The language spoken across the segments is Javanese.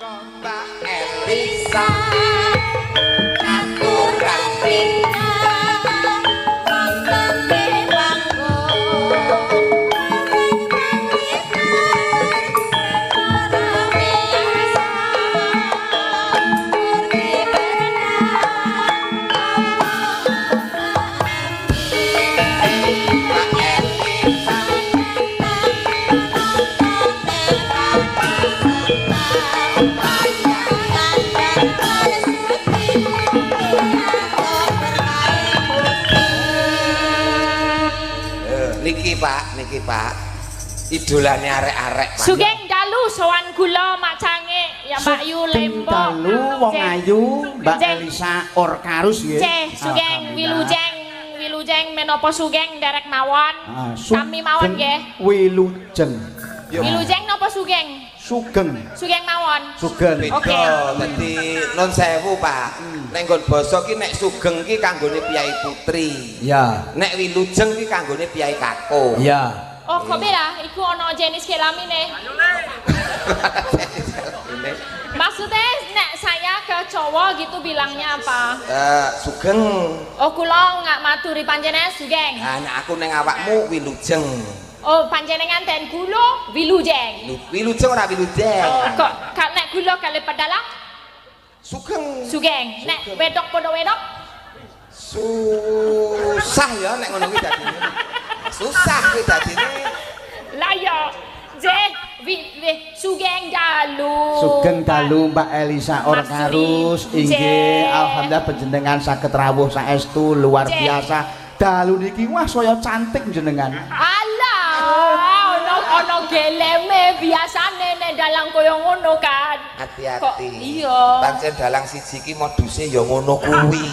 Mbak Elisa aturan pina wonten ing manggo niki Pak idolane arek-arek Sugeng dalu sowan kula Mak Cange ya Mbak Yu Lembo dalu wong ayu Mbak Elisa Orkarus nggih Sugeng Wilujeng menapa Sugeng derek mawon sami mawon nggih Wilujeng Wilujeng napa Sugeng Sugeng mawon Sugeng oke dadi nun sewu Pak nek nggon basa ki nek sugeng ki kanggone piyai putri ya nek wilujeng ki kanggone piyai kakung ya oh kok beda iku ana jenis kelamine maksudnya nek saya ke cowok gitu bilangnya apa sugeng oh kula nggak maturi panjenengan Sugeng nek aku ning awakmu wilujeng oh panjenengan ten kula wilujeng ora wilujeng oh kok nek kula kali pedalang Sugeng nek wedok padha wedok susah ya nek ngono kuwi dadine susah kuwi dadine lah ya Sugeng dalu Mbak Elisa Orkarus inggih alhamdulillah panjenengan saged rawuh saestu luar biasa dalu niki wah saya cantik jenengan ono geleme biasane nek dalang kaya ngono kan hati-hati iya pancen dalang siji ki moduse ya ngono kuwi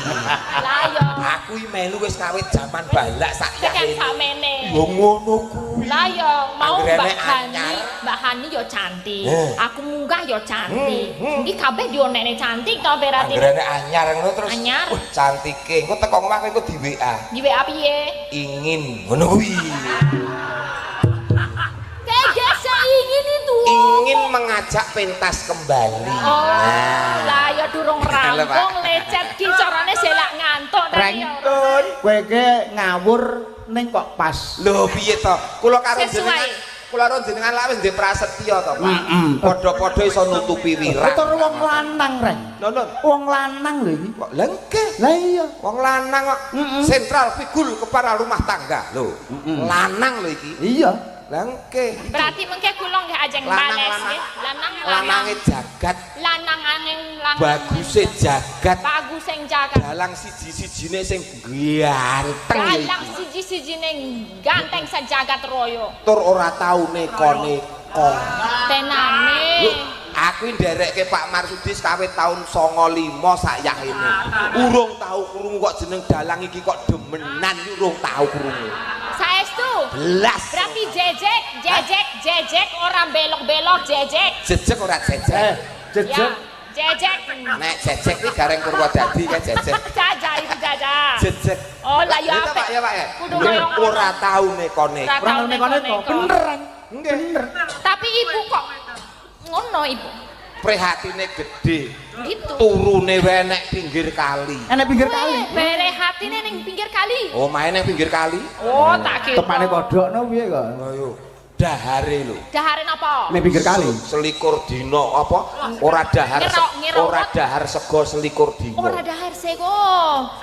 lah ya aku iki melu wis kawit jaman balak sak yae samene ya ngono kuwi lah ya mau Mbak Hani yo cantik aku munggah yo cantik iki kabeh yo nekne cantik to berarti anggere anyar ngono terus anyar cantike engko teko omah engko di WA piye ingin ngono kuwi ingin mengajak pentas kembali. Oh, lah ya durung rampung lecet ki carane selak ngantuk tadi. Rengkun, kowe iki ngawur ning kok pas. Lho piye to? Kula karo jenengan lak wis ndek prasetya to, Pak. Padha-padha iso nutupi wirak. Tur wong lanang reng. Lho, wong lanang lho iki. Kok lengke? Lah iya, wong lanang kok sentral figul kepala rumah tangga. Lho, lanang lho iki. Iya. Lengke. Berarti mengke kula nggih ajeng bales nggih. Lanange jagat. Lanangane baguse jagat. Bagus sing jagat. Dalang siji-sijine sing ganteng. Dalang siji-sijine ganteng sejagat raya. Tur ora tau neko-neko. Tenane. Aku nderekke Pak Marsudi kawit taun 95 sak yakene. Urung tau krungu kok jeneng dalang iki kok demenan urung tau krungu. Saestu. Belas. Berarti jejek ora belok-belok jejek. Jejek ora jejek. Jejek. Jejek. Nek jejek iki gareng Purwodadi kan jejek. Jaja itu jaja. Jejek. Oh lah ya Pak ya Pak ya. Ora tau neko-neko. Ora neko-neko. Beneran. Bener. Tapi ibu kok ngono ibu prihatine gede gitu turune wenek pinggir kali enek pinggir kali prihatine ning pinggir kali oh main ning pinggir kali oh tak kira tepane kodhokno piye kok ayo dahare lho dahare napa ning pinggir kali selikur dino apa ora dahar sego selikur dino ora dahar sego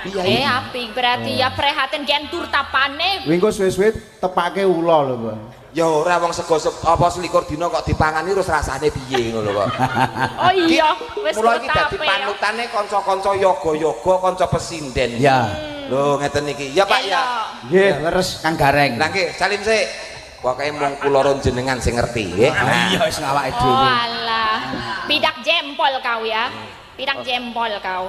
apik berarti ya prihatin gentur tapane wingko suwe-suwe tepake ula lho Bang ya ora wong sego apa selikur dino kok dipangani terus rasane piye ngono kok. Oh iya, wis mula iki dadi panutane kanca-kanca yoga-yoga, kanca pesinden. Ya. Lho ngeten iki. Ya Pak ya. Nggih, leres Kang Gareng. Lah nggih, salim sik. Pokoke mung kula ron jenengan sing ngerti nggih. Iya wis awake dhewe. Oh alah. Pidak jempol kau ya. Pidak jempol kau.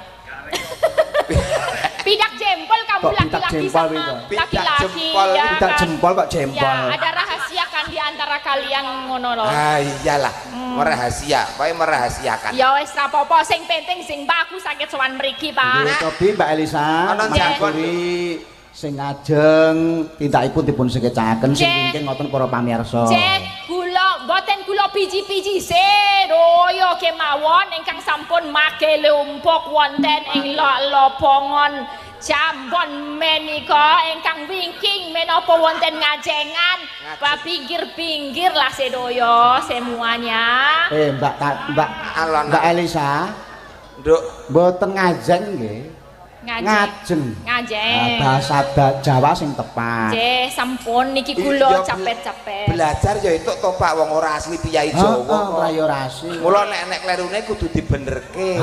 Pidak jempol kamu laki-laki sama laki-laki ya pidak jempol kok jempol ya ada rahasia kan di antara kalian ngono loh iyalah merahasia pokoke merahasiakan ya wis ra apa-apa sing penting sing bagus sakit sowan mriki Pak tapi Mbak Elisa Mas sing ajeng tindakipun dipun sekecaken sing wingking ngoten para pamirsa cek kula mboten kula piji-piji sedoyo ke kemawon ingkang sampun make lumpuk wonten ing lopongon Jambon menika ingkang wingking menapa wonten ngajengan pinggir-pinggir lah sedoyo semuanya. Mbak Elisa. Nduk, mboten ngajeng nggih. Ngajeng. Bahasa Jawa sing tepat. Nggih, sampun niki kula capek-capek. Belajar ya itu to Pak wong ora asli piyai Jawa. Ora ya ora asli. Mula nek klerune kudu dibenerke.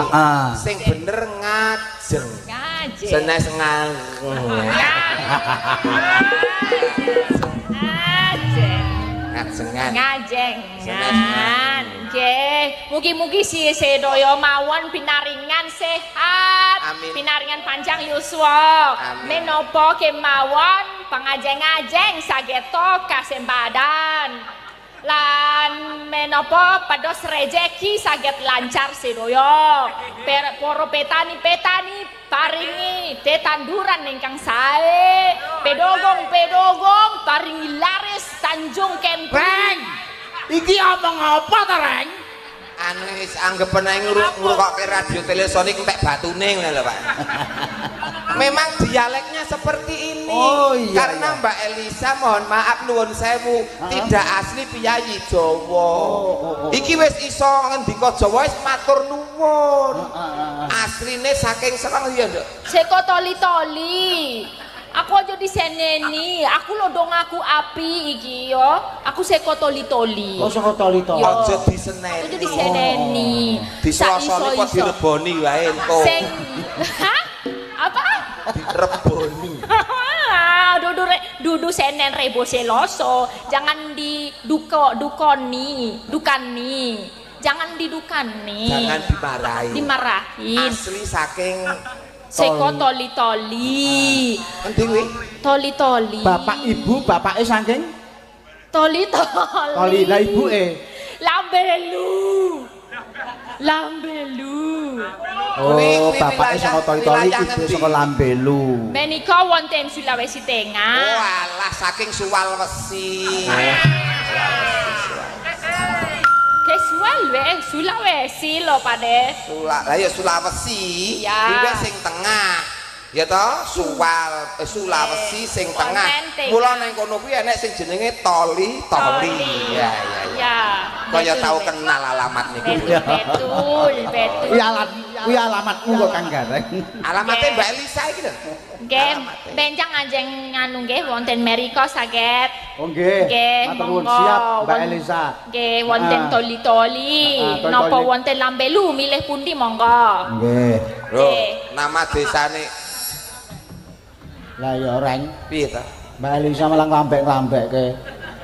Sing bener ngajeng. Ngajeng. Senes ngajengan nggih mugi-mugi si sedaya mawon pinaringan sehat pinaringan panjang yuswa menapa kemawon pangajeng-ajeng sageta kasembadan lan menapa pados rejeki saged lancar sedaya para petani paringi tetanduran ingkang sae pedogong paringi laris Tanjung Kempeng. Iki omong apa ta, Reng? Anu wis anggepen ae ngrukokke radio telesonik entek batune ngene lho, Pak. Memang dialeknya seperti ini. Oh, iya, karena Mbak Elisa mohon maaf nuwun sewu tidak asli piyayi Jawa. Iki wis iso ngendika Jawa wis matur nuwun. Asline saking Serang ya, Nduk. Seko toli-toli. Aku aja diseneni, aku lodong aku api iki yo. Aku seko toli-toli. Oh, seko toli-toli. Aja diseneni. Aja diseneni. Diselosoni kok direboni wae ento. Sing Hah? Apa? Direboni. Dudu senen rebo seloso. Jangan dukani. Jangan didukani. Jangan dimarahi. Dimarahin. Asli saking seko toli-toli. Endi kuwi? Toli-toli. Bapak ibu bapake saking toli-toli. Toli lah ibuke. Lambelu. Oh, bapake saka toli-toli, ibu saka Lambelu. Menika wonten Sulawesi Tengah. Oh, alah saking Sulawesi. Sulawesi lho Pade. Lah ya Sulawesi. Kuwi sing tengah. Ya toh, Sulawesi sing tengah. Mula nang kono kuwi enek sing jenenge toli-toli. Ya. Kaya tau kenal alamat niku. Betul. Kuwi alamatmu kok Kang Gareng. Alamate Mbak Elisa iki lho. Nggih, benjang ajeng nganu nggih wonten Merika saged. Oh nggih. Matur nuwun siap Mbak Elisa. Nggih, wonten toli-toli. Napa wonten Lambelu milih pundi monggo. Nggih. Lho, nama desane lah ya Reng. Piye ta? Mbak Elisa malah nglambek-nglambeke.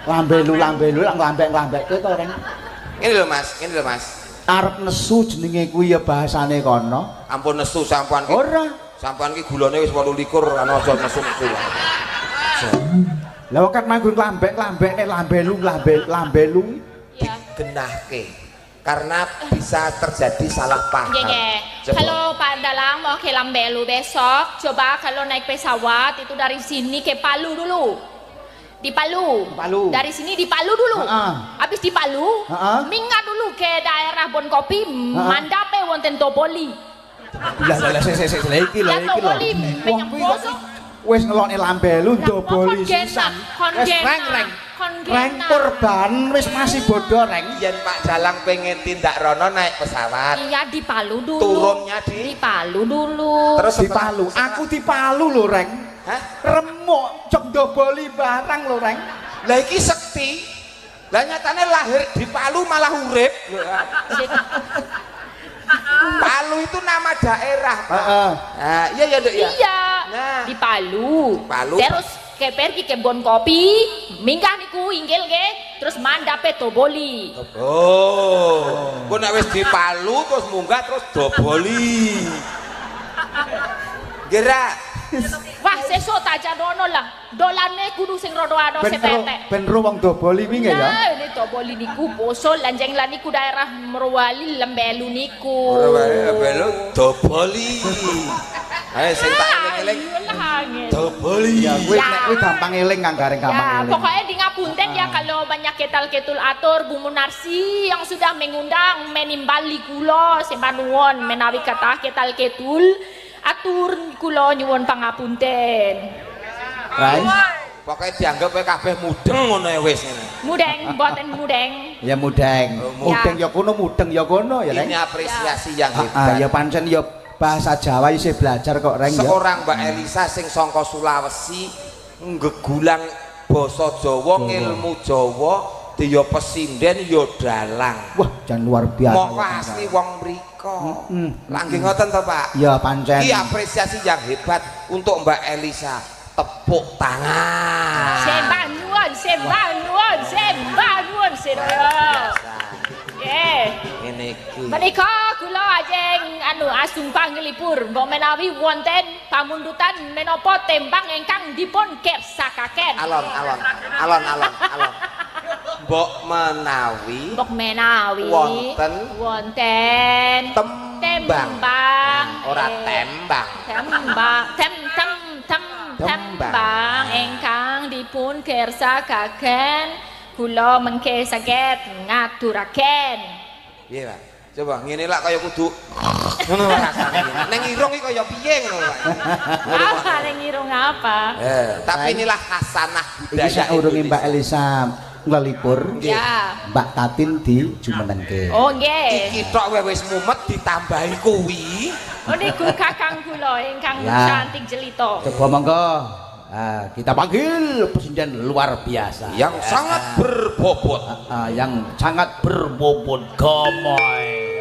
Lambelu lak nglambek-nglambeke to Reng. Ini lho Mas. Arep nesu jenenge kuwi ya bahasane kono. Ampun nesu sampean ki. Ora. Sampean ki gulane wis 28 ana aja nesu-nesu. Lah kok manggon lambek-lambek lambelu digenahke. Karena bisa terjadi salah paham. Kalau Pak Dalang mau ke Lambelu besok, coba kalau naik pesawat itu dari sini ke Palu dulu. Di Palu. Dari sini di Palu dulu. Habis di Palu, minggat dulu ke daerah Bonkopi, mandape wonten Topoli. Lah iki lho. Topoli menyang poso. Wis ngelokne Lambelu Topoli sisan. Reng Purban wis masih bodoh Reng. Yen Pak Dalang pengen tindak rono naik pesawat. Iya di Palu dulu. Turunnya di Palu dulu. Terus di Palu. Aku di Palu lho Reng. Hah? Remuk cok doboli barang lho Reng. Lah iki sekti. Lah nyatane lahir di Palu malah urip. Palu itu nama daerah, Pak. Nah, iya Nduk ya. Iya. Nah, di Palu. Terus ke pergi ke Bon Kopi, minggah niku inggil nggih, terus mandape Toboli. Oh. Ku nek wis di Palu terus munggah terus Doboli. Gerak. Wah, sesuk aja dono lah. Dolane kudu sing rada ado sepetek. Ben ro wong Doboli wingi ya. Nah, ini Doboli niku poso lanjeng lan niku daerah Merwali Lambelu niku. Merwali Lambelu Doboli. Ayo sing tak eling-eling. banget. Dobeli. Ya kuwi gampang eling Kang Gareng gampang Ya, eling. pokoknya di Ngapunten ya kalau banyak ketal-ketul atur Bu Munarsi yang sudah mengundang menimbali kula sembah nuwun menawi kathah ketal-ketul atur kula nyuwun pangapunten. Rai. Pokoknya dianggap kowe kabeh mudeng ngono ya wis ngene. Mudeng, boten mudeng. Ya mudeng. Mudeng ya kono mudeng ya kono ya, Reng. Ini apresiasi yang Ah, hebat. ya pancen ya bahasa Jawa isih belajar kok, Reng ya. Seorang Mbak Elisa sing saka Sulawesi ngegulang basa Jawa, ngilmu Jawa, dia pesinden ya dalang. Wah, jan luar biasa. Moko asli wong mriko. Langgeng ngoten to, Pak? Ya pancen. Iki apresiasi yang hebat untuk Mbak Elisa. Tepuk tangan. Sembah nuwun, sembah nuwun, sembah nuwun sedaya. Ngene iki. Menika kula ajeng asung panglipur mbok menawi wonten pamundutan menapa tembang ingkang dipun kersakaken. Alon. Mbok menawi wonten tembang. Ora tembang. Tembang ingkang dipun kersakaken kula mengke saged ngaturaken. Piye, Pak? Coba ngene lak kaya kudu ngono rasane. Ning irung iki kaya piye ngono, Pak? Apa ning irung apa? Tapi inilah khasanah Iki budaya saurunge Mbak Elisa ngelipur, Ya. Mbak Tatin di jumenengke. Oh nggih. Iki tok wis mumet ditambahi kuwi. Oh niku kakang kula ingkang Ya. cantik jelito. Coba monggo. Kita panggil presiden luar biasa Yang sangat berbobot. yang sangat berbobot gamoy.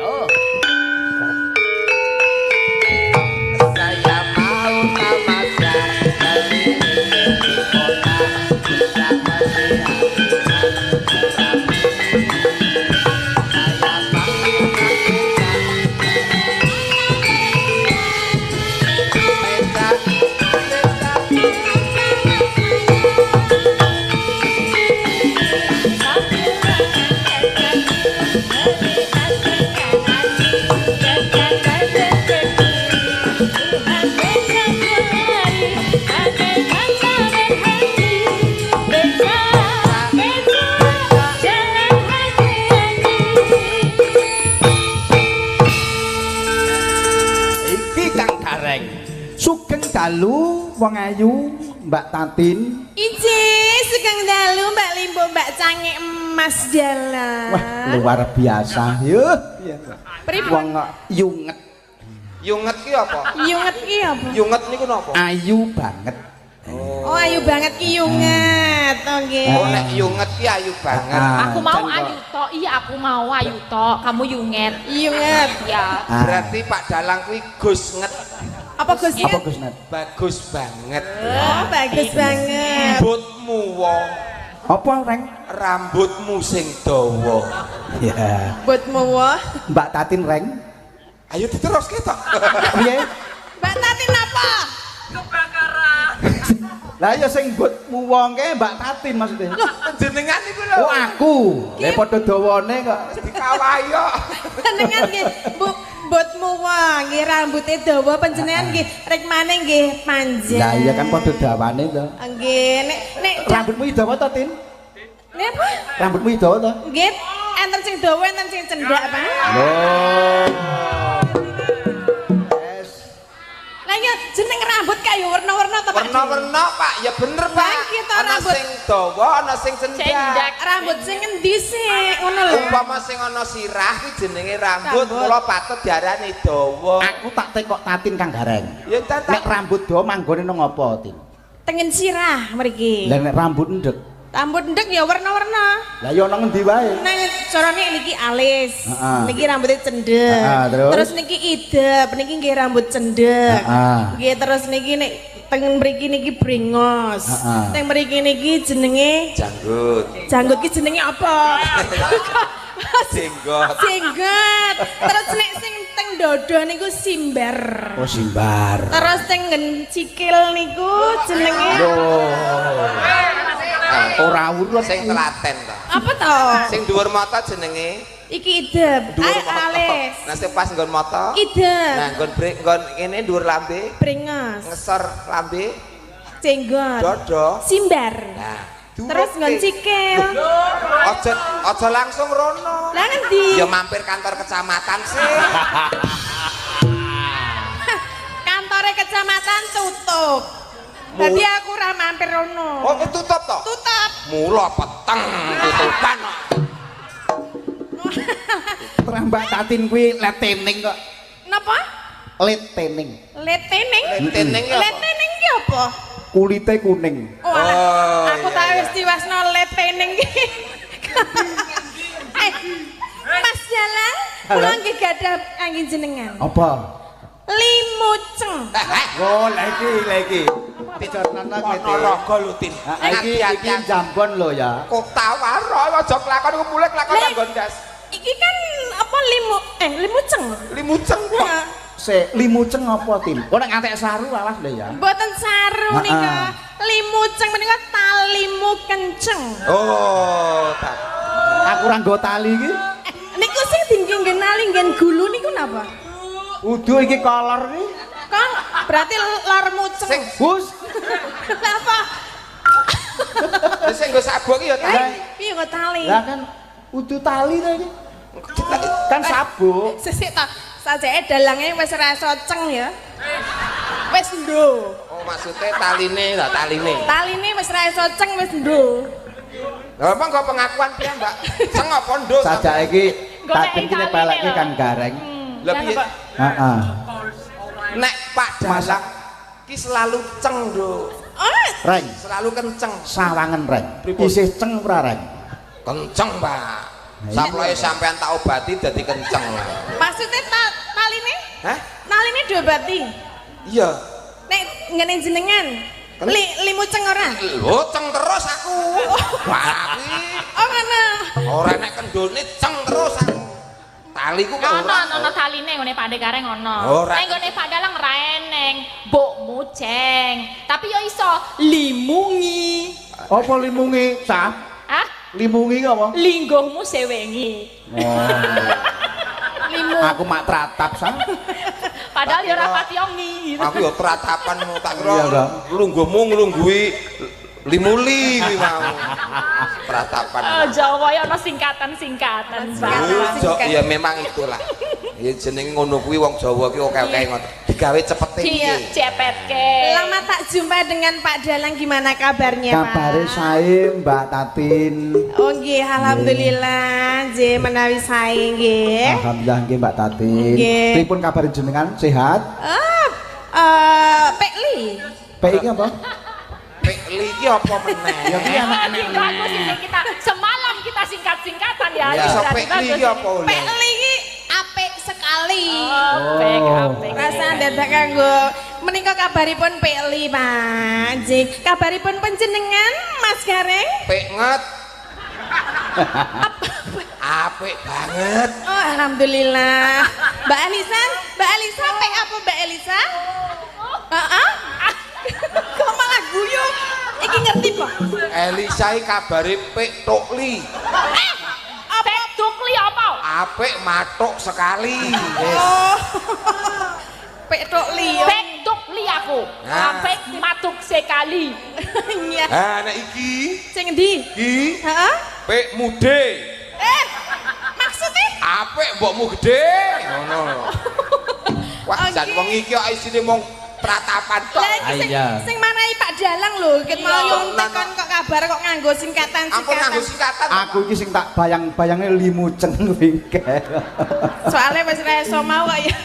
Saya mau tamasya keliling di kota bisa Sugeng dalu wong ayu Mbak Tatin. Ije sugeng dalu Mbak Limbo Mbak Cangik Emas Dalan. Wah, luar biasa. Yuh, wong yunget. Yunget ki apa? Yunget ki apa? Yunget niku napa? Ayu banget. Oh ayu banget ki yunget. Oke. Oh nek yunget ki ayu banget. Aku mau ayu tok. Iya aku mau ayu tok. Kamu yunget. Yunget. Ya. Berarti Pak Dalang kuwi Gus nget. Apa Gus? Apa Gus Net? Bagus banget. Oh bagus banget. Rambutmu wong, Apa Reng? rambutmu sing dawa. Ya. Buatmu wah. Mbak Tatin Reng. Ayo diterus ketok. Piye? Mbak Tatin apa? Lah ya sing mbutmu wong ke Mbak Tatin maksudnya. Jenengan niku lho. Oh aku. Lah padha dawane kok. Dikawahi kok. Jenengan nggih buatmu wah nggih rambutnya dawa panjenengan nggih rek maneh nggih panjang. Lah iya kan padha dawane to. Nggih nek Rambutmu dawa to, Tin? nek apa? Rambutmu dawa to? Nggih enten sing dawa enten sing cendak, Pak. Loh. Lah ya jeneng rambut kayu warna-warna to, Pak? Warna-warna Pak, ya bener Pak. Lah, kita Ana rambut. sing dawa, ana sing cendak. Cendak. Rambut sing endi sih? Ngono lho. Umpama sing ana sirah kuwi jenenge rambut, Rambut. kula patut diarani dawa. Aku tak tekok Tatin Kang Gareng. Ya tak Nek rambut dawa manggone nang apa, Tin? Tengen sirah mriki. Lah nek rambut ndek. Rambut ndek ya warna-warna. Lah ya ana ngendi wae? Nang carane niki alis. Heeh. Niki rambutnya cendek. Heeh, terus? niki idep, niki nggih rambut cendek. Heeh. Nggih terus niki nek teng mriki niki brengos. Heeh. Teng mriki niki jenenge janggut. janggut ki jenenge apa? Jenggot. Jenggot. Terus nek sing teng dodo niku simbar. Oh simbar. Terus teng nggen cikil niku jenenge Ora urut Sing telaten to. apa to? Sing dhuwur mata jenenge Iki idep. Dhuwur Ayo mata. alis. Nah sing pas nggon moto. Kidal. Nah nggon nggon ngene dhuwur lambe. Brengos. Ngesor lambe. Jenggot. Dodo. Simbar. Nah, terus nggon sikil. Aja langsung rono. Lah ngendi? Ya mampir kantor kecamatan sih. Kantore kecamatan tutup. Dadi aku ora mampir rono. Oh, tutup to? Tutup. Mula peteng tutupan kok. Terus Mbak Tatin kuwi letening kok. Napa? Letening. Letening. Letening ya. Letening ki apa? Kulite kuning. Oh, aku tak wis diwasno letening ki. Mas Jalang, kula nggih gadah kangge jenengan. Apa? Limuceng. Oh, lagi. Pijarnana kete. Raga lho, Tin. Iki jambon lho ya. Kok tawaro aja kelakon iku mulih kelakon nggon gas. Iki kan apa limuceng. Limuceng kok. Sik, limuceng apa, Tin? Kok nek ngantek saru awas lho ya. Mboten saru nika. Limuceng menika talimu kenceng. Oh, tak. Aku ora nggo tali iki. Niku sing tinggi ngenali ngen gulu niku napa? Udu iki kolor iki. Kang, berarti lor muceng. Sing Bus. Napa? sing nggo sabuk iki ya tak. Piye kok tali? Lah kan udu tali to iki. Kan sabuk. Sesik ta, sajake dalange wis ora iso ceng ya. Wis ndo. Oh, maksudnya taline lah, taline. Taline wis ora iso ceng wis ndo. Lah emang kok pengakuan piye, Mbak? Seng apa ndo? Sajake iki Tatin ki peleke kan gareng. Lah piye? Heeh. Nek Pak Dalang ki selalu ceng, Ndo. Oh, Reng, Selalu kenceng. sawangen reng. Isih ceng ora reng? Kenceng, Pak. Saploe sampean tak obati dadi kenceng. maksudnya taline? Hah? Taline diobati. Iya. Nek ngene jenengan. Limuceng ora? Lho, ceng terus aku. Wah, kuwi Oh, ngono. ora nek kendone ceng terus aku. Taliku kok ora. Ono taline ngene Pak Gareng ono. Ora. Nek ngene Pak Dalang ra eneng, mbok muceng. Tapi yo iso limungi. Apa limungi, Sah? Hah? Limungi apa? Linggohmu sewengi. Oh. Aku mak tratap, Sah. Padahal yo ora pati ongi. Aku yo tratapanmu tak Iya, kira Mbak. lungguhmu nglunggui limuli kuwi mau. Tratapan. Oh, Jawa ya ono singkatan-singkatan, Pak. Ya memang itulah. Ya jenenge ngono kuwi wong Jawa ki oke-oke ngono. Digawe cepet Iya, iki. cepetke. Lama tak jumpa dengan Pak Dalang, gimana kabarnya, Pak? Kabare sae, Mbak Tatin. Oh nggih, alhamdulillah, nggih menawi sae nggih. Alhamdulillah nggih Mbak Tatin. Nggih. Pripun kabar jenengan? Sehat? Pekli. Pek iki apa? Pekli iki apa meneh? Ya ki anak-anak. Bagus ini kita semalam kita singkat-singkatan ya. Ya, Jadi pekli bagus iki apa oleh? Pekli iki apik sekali. Apik, apik. Rasa dadak kanggo menika kabaripun Pekli, Pak. Nggih, kabaripun panjenengan Mas Gareng? Penget. Apik banget. Oh, alhamdulillah. Mbak Elisa, pek apa Mbak Elisa? Heeh. Kok malah guyu? Iki ngerti kok. Elisa iki kabare pek tokli. Pek tukli apa? Apik matuk sekali. Oh. Pek tok liyo. Pek tukli aku. Nah. Pek matuk sekali. Iya. Ha nek iki Sing endi? iki Heeh. pek mude. Maksudnya? Apik mbokmu gede. Ngono. Wah, Oh, jan nggih. wong iki kok isine mung tratapan tok. Lah iki sing, Iya. sing manahi Pak Dalang lho, ket mau nyontek kon kok kabar kok nganggo singkatan-singkatan. Ampun nganggo singkatan. Aku iki sing tak bayang-bayange limuceng wingkel. Soalnya wis ra iso mau kok ya.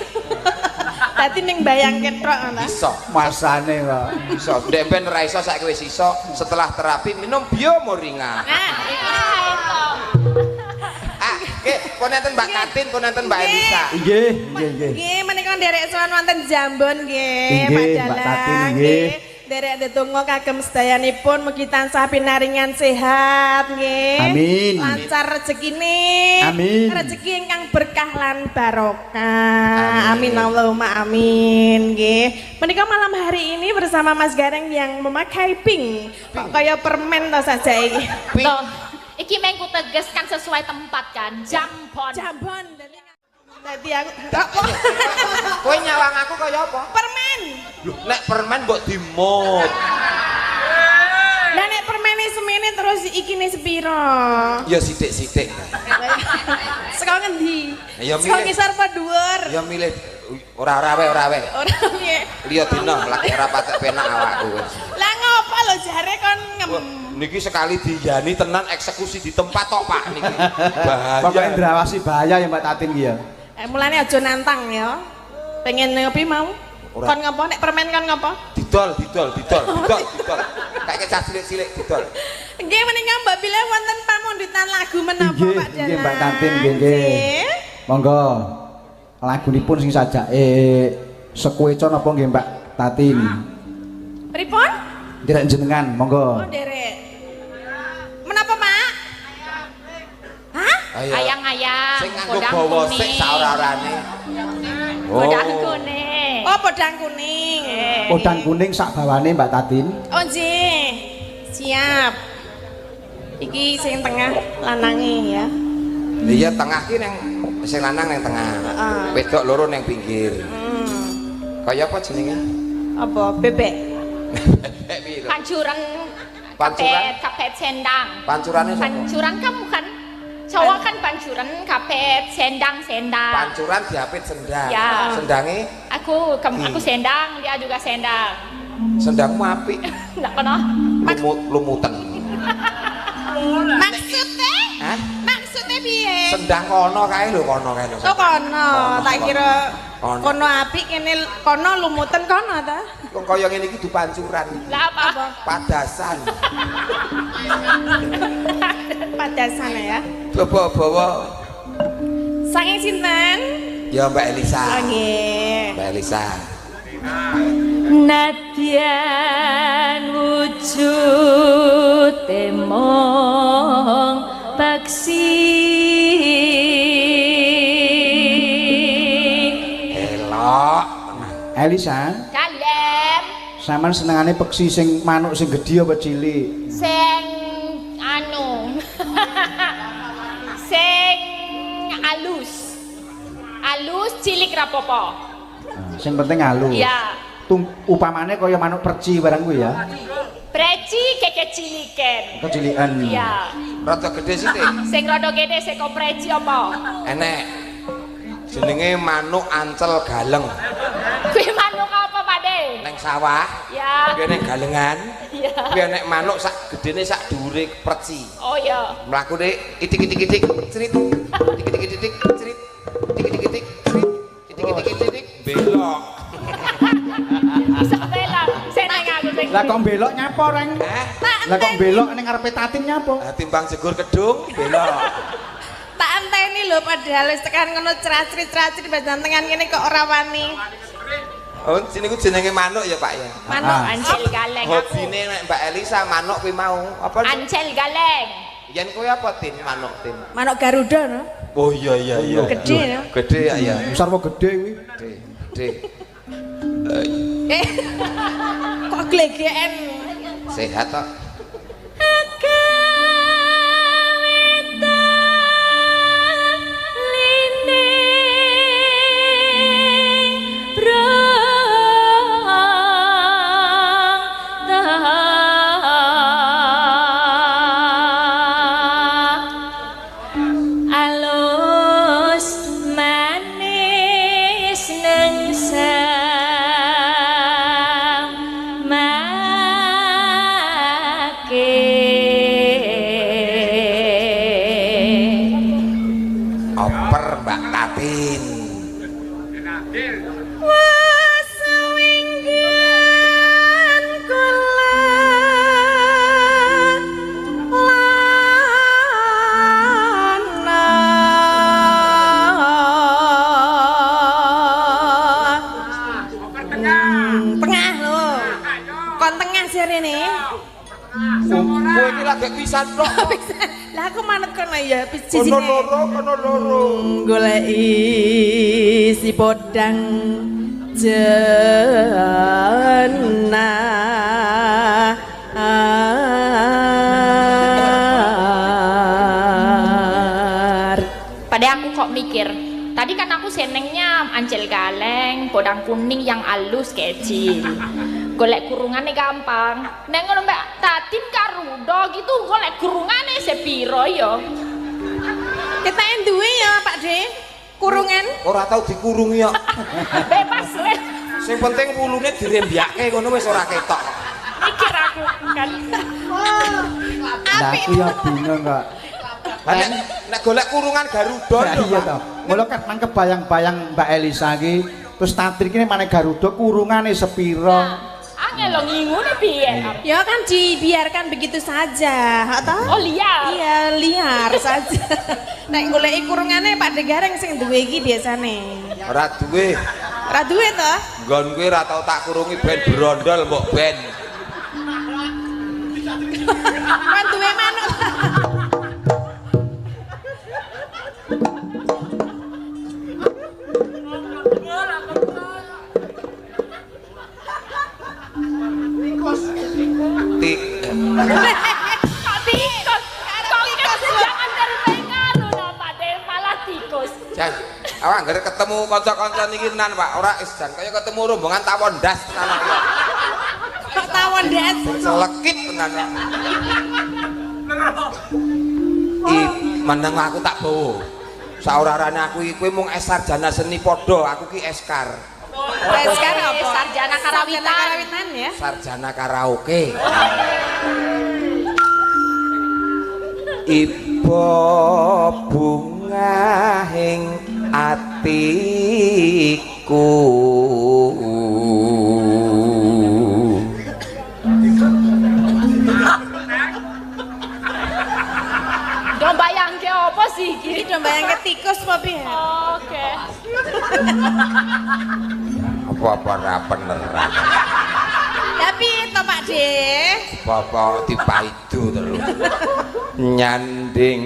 Dadi ning bayang ketrok ngono. Iso. Masane kok. Iso. Ndek ben ora iso saiki wis iso setelah terapi minum biomoringa. Nah, iki. Ah, nggih, pun enten Mbak Tatin, pun enten Mbak Elisa. Nggih, nggih, nggih. Nggih, menika nderek sowan wonten Jambon nggih, Nggih, Pak Mbak Dalang. Tatin, nggih. Nderek ndedonga kagem sedayanipun mugi tansah pinaringan sehat nggih. Amin. Lancar rezekine. Amin. Rezeki ingkang berkah lan barokah. Amin Allahumma amin nggih. Menika malam hari ini bersama Mas Gareng yang memakai pink. Kok kaya permen to saja iki. Loh, iki mengku tegeskan sesuai tempat kan. Jambon. Jambon. Dadi aku Kowe nyawang aku kaya apa? permen. Lho, nek permen mbok dimut. Lah nek permene semene terus ikine sepiro? Ya sithik-sithik. Saka ngendi? Ya Saka milih. ngisor apa dhuwur? Ya milih ora wae. Ora piye. Liya dina lagi ora patek penak awakku wis. Lah ngopo lho jare kon Wah, niki sekali diyani tenan eksekusi di tempat tok Pak niki. Bahaya. Pokoknya ndrawasi bahaya ya Mbak Tatin ki ya. Mulane aja nantang ya. Pengen ngopi mau? Ora. Kon ngopo nek permen kon ngopo? Didol. Kayak cah cilik-cilik didol. Nggih menika Mbak Bila wonten pamundutan lagu menapa Nggih, Pak Dalang? nggih Mbak Tatin nggih. Monggo. Lagunipun sing sajake Sekueco napa nggih Mbak Tatin? Pripun? Nderek jenengan, monggo. Oh, derek. Menapa, Pak? Hah? Ayang-ayang. Sing nganggo bawa sik saora-orane. Podang kuning. Oh, podang kuning. Podang kuning sak bawane Mbak Tatin. Oh, nggih. Siap. Iki sing tengah lanange ya. Iya tengah ki nang sing lanang nang tengah. Heeh. Wedok loro nang pinggir. Kaya apa jenenge? Apa? Bebek. Pancuran. Pancuran? Kapet sendang. Pancurane sapa? Pancuran kamu kan? Cowok kan pancuran kapet sendang. Pancuran diapit sendang. Ya. Sendange Aku sendang, dia juga sendang. sendangmu apik. Nggak kono. Lumutan. Maksudnya? Hah? Maksudnya piye? Sendang kono kae lho, kono. Oh, kono. Tak kira Kono. kono apik kene kono lumutan kono ta? Wong kaya ngene iki dipancuran. Lah apa? Padasan. Padasan ya. Bawa-bawa. Saking sinten? Ya Mbak Elisa. Oh, nggih. Mbak Elisa. Nadyan wujud temong paksi Elok. Elisa, dalem sampean senengane peksi sing manuk sing gedhi apa cilik? sing anu sing alus cilik rapopo Sing penting halus. ya Upamane kaya manuk perci barang kuwi ya. preci kekeciliken Kecilikan. ya Rada gede sithik. sing rada gede seko preci apa Enek. Jenenge manuk ancel galeng. kuwi manuk apa Pakde Neng sawah. ya Kuwi neng galengan. ya Kuwi enek manuk sak gedene sak dhuwure perci. oh ya Mlakune itik-itik-itik cerit. Itik-itik-itik cerit. Itik-itik-itik cerit. Itik-itik-itik belok. bisa belang sing nang aku sing Lah kok belok nyapa, Reng? Lah kok belok ning ngarepe Tatin nyapa? Nah, timbang jegur kedung belok. Tak anteni lho padahal wis tekan ngono cracrit-cracrit bajantengan kene kok ora wani. Oh, sini ku jenenge manuk ya, Pak ya. Manuk Ancel galeng aku. Hobine nek Mbak Elisa manuk kuwi mau. Apa? Ancel galeng. Yen kowe apa tin manuk tin? Manuk Garuda no. Oh iya. Gede ya. Gede ya. Sarwa gede kuwi. Gede. Kok glegeken. Sehat tok. Oper Mbak Tatin. Tengah lho. Kon tengah sirene. Kowe iki lagi pisan tok. Lah aku manut kono ya Kono loro. Goleki si podang jena Pada aku kok mikir, tadi kan aku ayam, ancel galeng, podang kuning yang halus kecil. Golek kurungannya gampang. Neng ngono mbak Tatin karudo gitu golek kurungannya sepiro yo. Kita yang duwe ya Pak De. Kurungan. Ora tau dikurungi yo. Bebas weh. Sing penting wulune dirembyake ngono wis ora ketok. Mikir aku kan. Lah aku ya bingung kok. Nek golek kurungan Garuda iya to. Mula kan nang kebayang-bayang Mbak Elisa iki terus Tatri kene maneh Garuda kurungane sepira. Angel lo ngingune piye? Ya kan dibiarkan begitu saja, toh? Oh liar. Iya, liar saja. Nek goleki kurungane Pak De Gareng sing duwe iki biasane. Ora duwe. Ora duwe toh? Nggon kuwi ora tau tak kurungi ben brondol mbok ben. Kan duwe manuk. Tikus. Jangan terpengaruh no Pak De malah tikus. Jan, awak anggere ketemu kanca-kanca niki tenan Pak, ora jan kaya ketemu rombongan tawon ndas tenan. Kok tawon das. Selekit tenan. Meneng aku tak bawa. Saurarane aku iki kowe mung es sarjana seni padha, aku ki eskar. Eskar apa? Sarjana karawitan. Karawitan ya. Sarjana karaoke. Iba bunga ing atiku Dong bayangke apa sih iki? Iki do bayangke tikus apa piye? Oke. apa-apa ra beneran. Tapi to Pak De. Apa dipaidu terus. Nyanding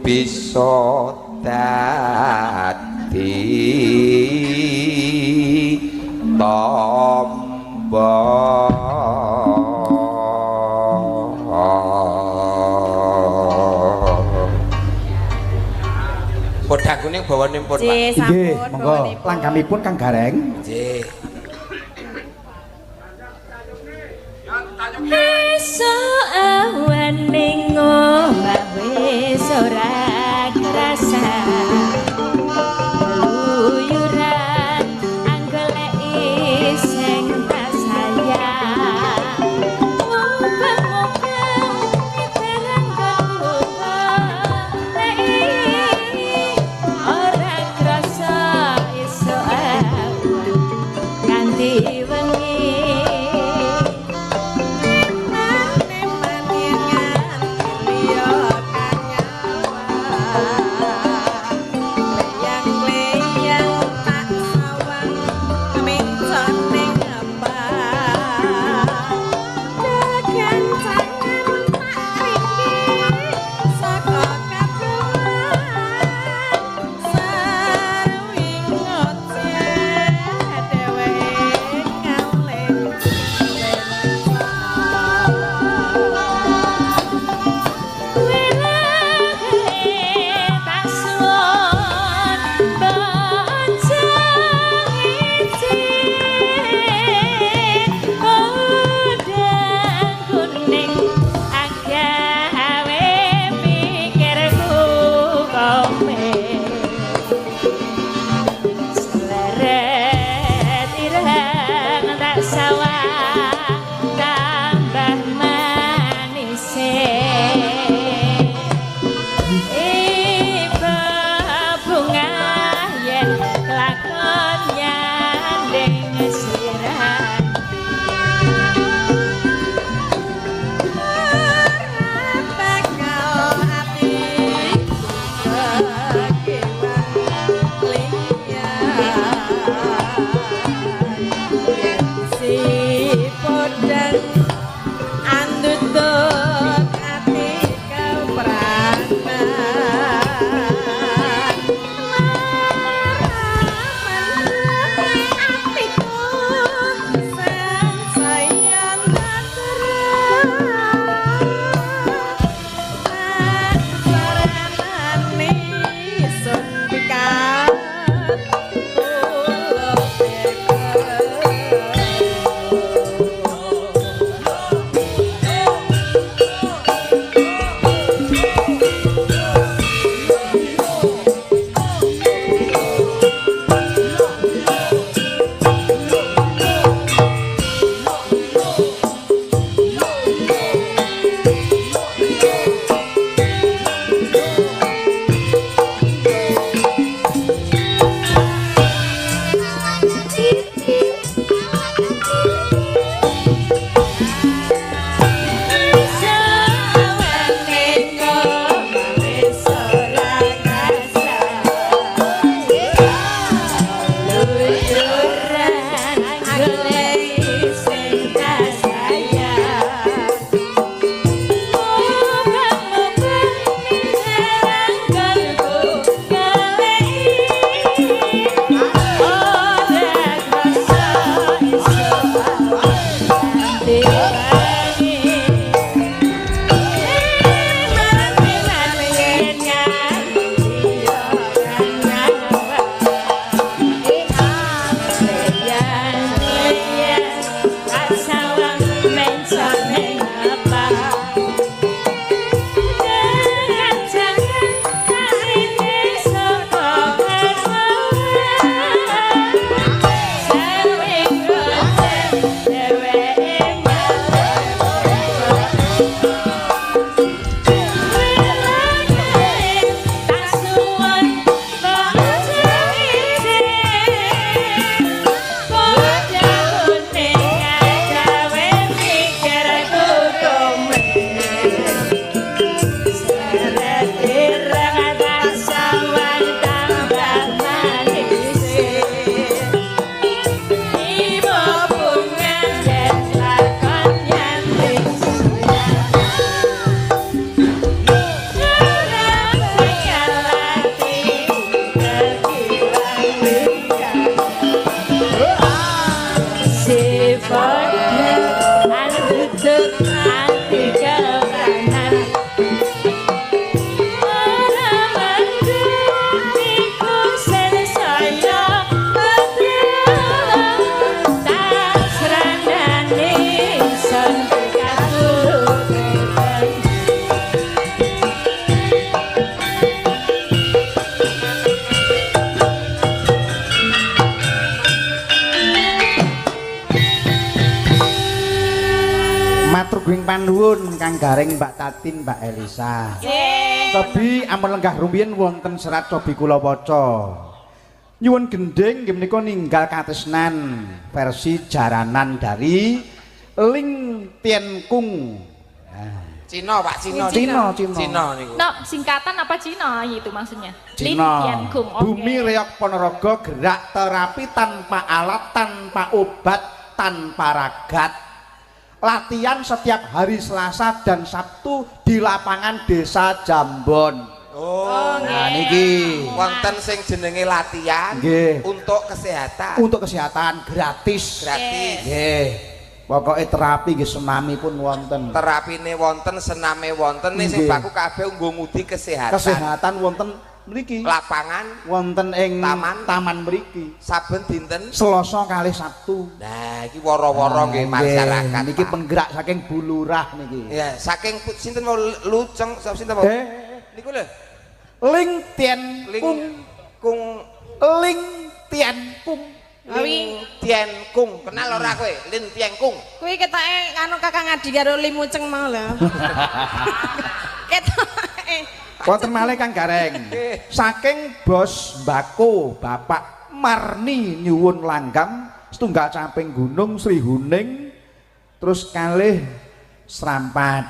bisa dadi tamba podang kuning bawane pun Pak. Nggih, monggo langgamipun Kang Gareng. Nggih. Esok awan ning omah wis ora kerasa. Luyuran anggoleki sing tak sayang. Mumpung-mumpung terang kanggo ora kerasa esok awan nganti wengi. sugeng panuwun Kang Gareng Mbak Tatin Mbak Elisa. Cobi ampun lenggah rumiyin wonten serat cobi kula waca. Nyuwun gending nggih menika ninggal katresnan versi jaranan dari Ling Tien Kung. Cina Pak, Cina niku. No, singkatan apa Cina itu maksudnya? Lin Cina. Tien Kung. Bumi Reok Ponorogo, gerak terapi tanpa alat, tanpa obat, tanpa ragat. Latihan setiap hari Selasa dan Sabtu di lapangan Desa Jambon. Oh, nah niki wonten sing jenenge latihan untuk kesehatan. Untuk kesehatan gratis. Nggih. Pokoke terapi nggih senami pun wonten. Terapine wonten, sename wonten, sing baku kabeh nggo ngudi kesehatan. Kesehatan wonten mriki. Lapangan wonten ing taman mriki. Saben dinten Selasa kalih Sabtu. Nah, iki woro-woro nggih masyarakat. Niki penggerak saking Bulurah niki. Ya, saking sinten mau Luceng sapa sinten mau? Niku lho. Ling Tien Kung. Ling Tien Kung. Ling Tien Kung. Kenal ora kowe? Lin Tien Kung. Kuwi ketoke anu Kakang Adi karo Limuceng mau lho. Ketoke. Wonten malih Kang Gareng. Saking Bos Mbako Bapak Marni nyuwun langgam setunggal camping gunung Sri Huning terus kalih Srampat.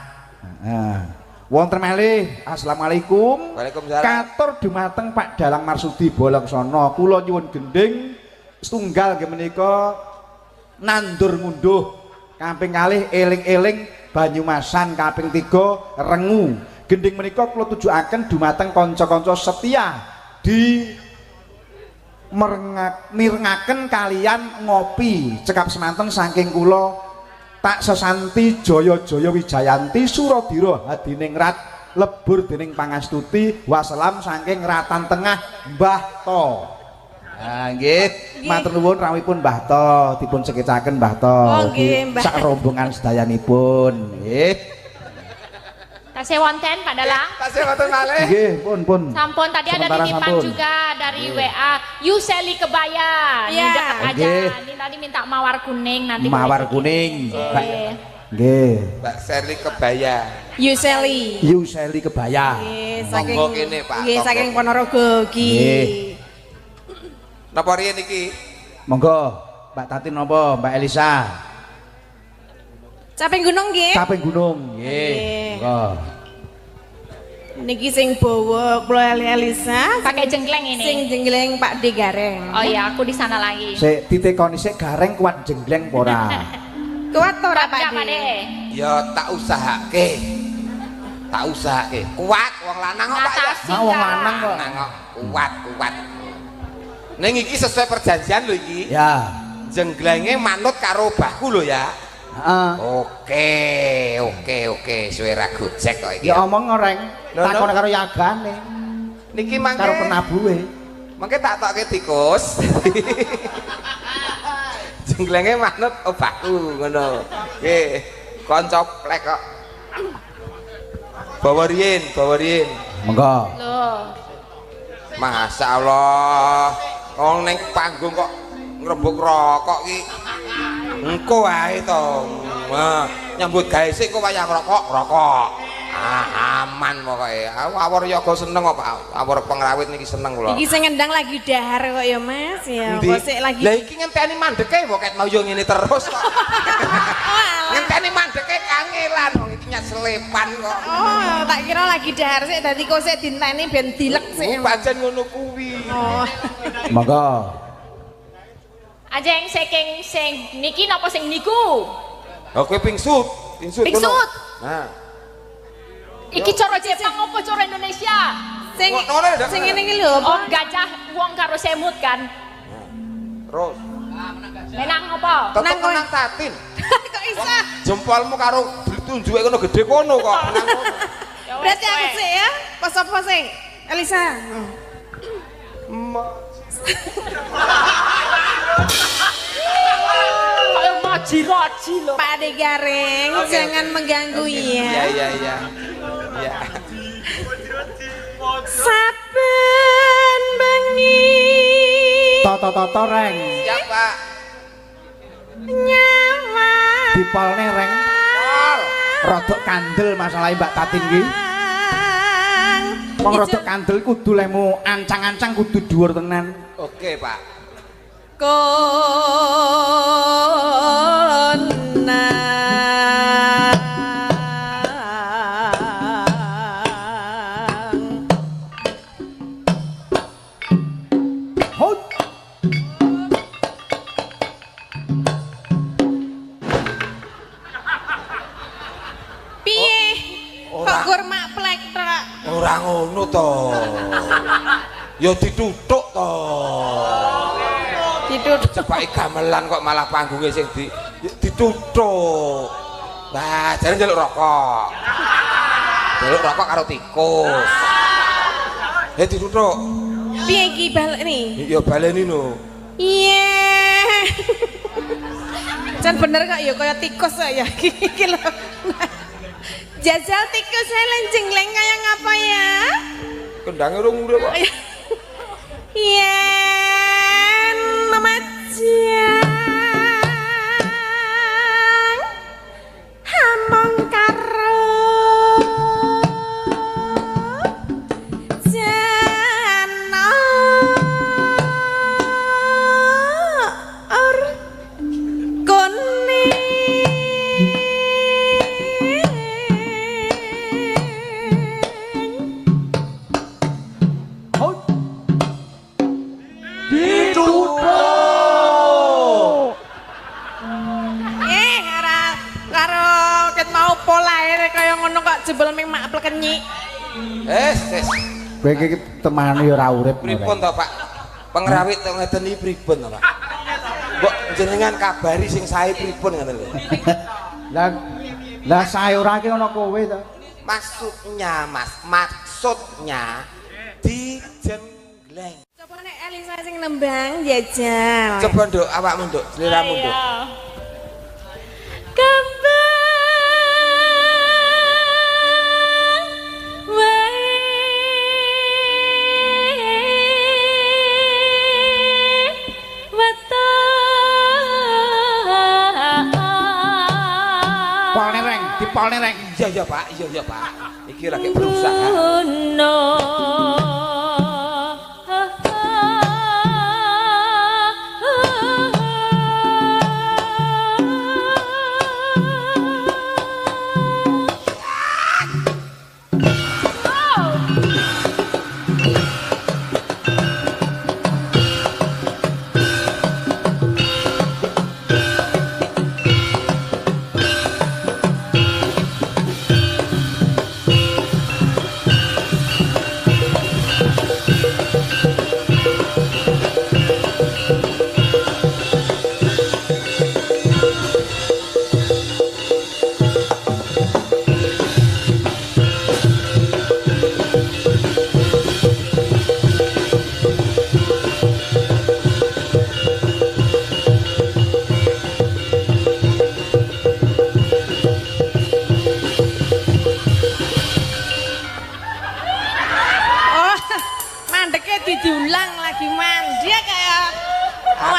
Wonten malih Assalamualaikum. Waalaikumsalam. Katur dumateng Pak Dalang Marsudi Bolongsono. Kula nyuwun gending setunggal nggih menika nandur ngunduh kaping kalih eling-eling Banyumasan kaping 3 Rengu. Gending menika kula tujuaken dumateng kanca-kanca setia di mirengaken kalian ngopi cekap semanten saking kula tak sesanti Jaya-Jaya Wijayanti Suradira hadiningrat lebur dening pangastuti wassalam saking Ratan Tengah Mbah To. Nah nggih matur nuwun rawuhipun Mbah To dipun sekecaken Mbah To. Sak rombongan sedayanipun nggih. Tasih wonten Pak Dalang. Tasih wonten malih. Nggih, pun. Sampun tadi ada titipan juga dari WA. Yuseli Kebaya. Nih dekat aja. Ini tadi minta mawar kuning nanti. Mawar kuning. Nggih. Mbak Sherly Kebaya. Yuseli Kebaya. Nggih, saking kene Pak. Nggih, saking Ponorogo iki. Napa riyen iki? Monggo, Mbak Tatin napa, Mbak Elisa? Caping gunung nggih. Caping gunung, nggih. Monggo. Niki sing bawa kula Elisa pakai jenggleng ini. Sing jenggleng Pak D Gareng. Oh iya, aku di sana lagi. Sik ditekoni sik Gareng kuat jenggleng apa ora? Kuat ora Pak D? Ya tak usahake. Tak usahake. Kuat wong lanang kok Pak ya. Nah, wong lanang kok. Kuat. Ning iki sesuai perjanjian lho iki. Ya. Jengglenge manut karo bahku lho ya. Heeh. Oke, suwe ra gojek kok iki. Ya omong ngoreng, takon karo yagane. Niki mangke karo penabuhe. Mangke tak tokke tikus. Jengglenge manut obahku ngono. Nggih, kanca plek kok. Bawa riyin. Monggo. Loh. Masyaallah. Wong ning panggung kok ngrembug rokok ki. Engko wae to. Nyambut gawe sik kok wayah rokok. Aman pokoke. Awor yoga seneng kok Pak. Awor pengrawit niki seneng kula. Iki sing ngendang lagi dahar kok ya Mas ya. Kok sik lagi. Lah iki ngenteni mandeke kok ket mau yo ngene terus kok. Ngenteni mandeke kangelan wong iki nyaselepan kok. Oh, tak kira lagi dahar sik dadi kok sik dinteni ben dilek sik. Pancen ngono kuwi. Oh. Monggo. Ajeng sing niki napa sing niku? Oh kowe pingsut. Pingsut. Nah. Iki cara Jepang apa cara Indonesia? Sing ngene iki lho. Oh, gajah wong karo semut kan. Terus. Menang apa? Tetep menang Tatin. Kok isa? Jempolmu karo tunjuke kono gede kono kok. Menang kono. Berarti aku sih ya. Apa sih? Elisa. Kayak maji-maji loh. Pak De Gareng, jangan mengganggu ya. Iya. Saben bengi. Toto reng. Siap Pak. Nyawa. Dipolne reng. Pol. rodok kandel masalahe Mbak Tatin ki. Wong rodok kandel kudu lemu ancang-ancang kudu dhuwur tenan. Oke, Pak. Kona Ora ngono to. Ya dituthuk to. Dituthuk cepake gamelan kok malah panggunge sing dituthuk. Lah, jare njaluk rokok. Njaluk rokok karo tikus. Ya dituthuk. Piye iki baleni? Ya baleni no. Iya. Jan bener kok ya kaya tikus kok ya iki lho. Jajal tikus lenjengleng kayak ngapa ya? Kendangnya urung udah kok. Yen memajang hamong karo jana or kuning. Jebol ming mak plekenyi. Wes. Kowe iki temane ya ora urip. Pripun to, Pak? Pengrawit to ngeten iki pripun to, Pak? Mbok jenengan kabari sing sae pripun ngoten lho. Lah sae ora ki ana kowe to. Maksudnya, Mas, maksudnya dijenggleng. Coba nek Elisa sing nembang jajal. Coba nduk awakmu nduk, sliramu nduk. Dipolne reng. Iya Pak. Iki lagi berusaha.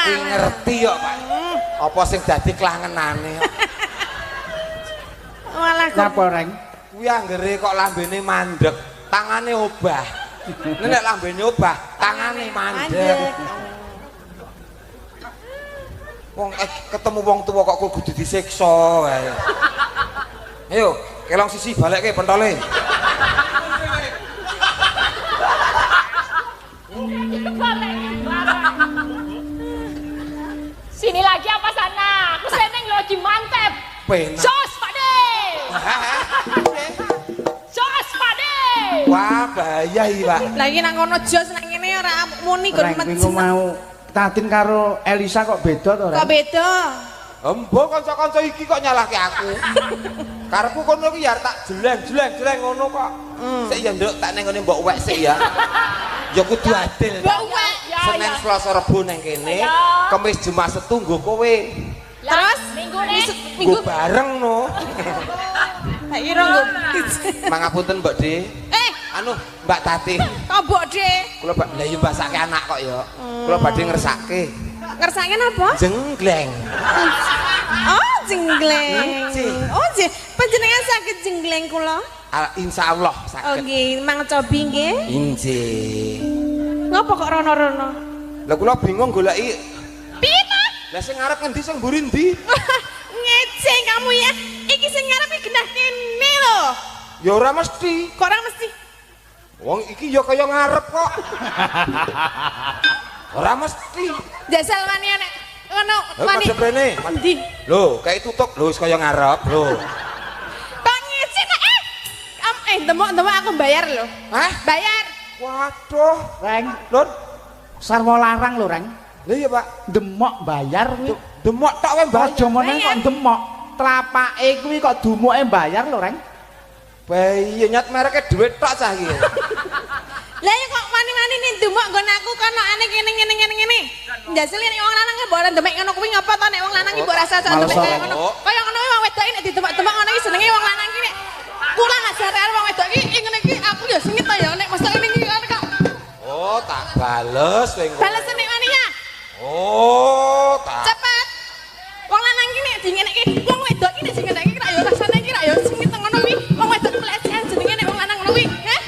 Ngerti yo Pak. Apa sing dadi klangenane kok. Walah napa reng? Kuwi anggere kok lambene mandeg, tangane obah. Nek lambene obah, tangane mandeg. Wong ketemu wong tuwa kok kudu disiksa wae. Ayo, kelong sisi balekke pentole. Sini lagi apa sana? Aku seneng lagi mantep. Jos Pak De. Jos Pak De. Wah bahaya iki Pak. Lagi nang ngono jos nang ngene ora muni kon metu. Mau Tatin karo Elisa kok beda to ora? Kok beda? Embo kanca-kanca iki kok nyalahke aku. Karepku kono iki ya tak jeleng ngono kok. Sik ya nduk tak ning ngene mbok wek sik ya. Ya kudu adil. Senin Selasa Rebo nang kene, Kamis Jumat Setu nggo kowe. Terus minggu bareng no. Tak kira nggo. Mangapunten Mbak De. Anu Mbak Tati. Kok Mbok De? Kula lha yo mbasake anak kok ya. Kula badhe ngersake. Ngersake napa? Jenggleng. Oh, jenggleng. Oh, panjenengan saged jenggleng kula? Insyaallah saged. Oh nggih, mang cobi nggih. Injih. Ngopo kok rono-rono? Lah kula bingung goleki. Piye ta? Lah sing ngarep ngendi sing mburi ndi? Ngece kamu ya. Iki sing ngarep iki genah kene lho. Ya ora mesti. Kok ora mesti? Wong iki ya kaya ngarep kok. Ora mesti. Jasal wani nek ngono wani. Madhep rene. Endi? Lho, kayak tutup lho wis kaya ngarep lho. Kok ngece nek demok-demok aku bayar lho. Hah? Bayar. Waduh, Reng. Lur. Sarwa larang lho, Reng. Lha iya, Pak. Demok bayar kuwi. Demok tok wae bayar. Aja meneng kok demok. Tlapake kuwi kok dumuke bayar lho, Reng. Bayi nyat mereke dhuwit tok cah iki. Lah ya kok wani-wani ning demok nggon aku kono ane ngene. Njasel nek wong lanang mbok ora demek ngono kuwi ngapa to nek wong lanang iki mbok rasa sak demek kaya ngono. Kaya ngono wong wedok iki nek didemok-demok ngono iki jenenge wong lanang iki nek kula ngajar wong wedok iki ngene iki aku ya sengit to ya nek mesti ngene iki kok. Oh, tak bales kowe. Bales nek wani ya. Oh, tak. Cepet. Wong lanang iki nek dingeneki wong wedok iki nek dingeneki ra ya rasane iki ra ya sengit ngono kuwi. Wong wedok pelecehan jenenge nek wong lanang ngono kuwi, heh.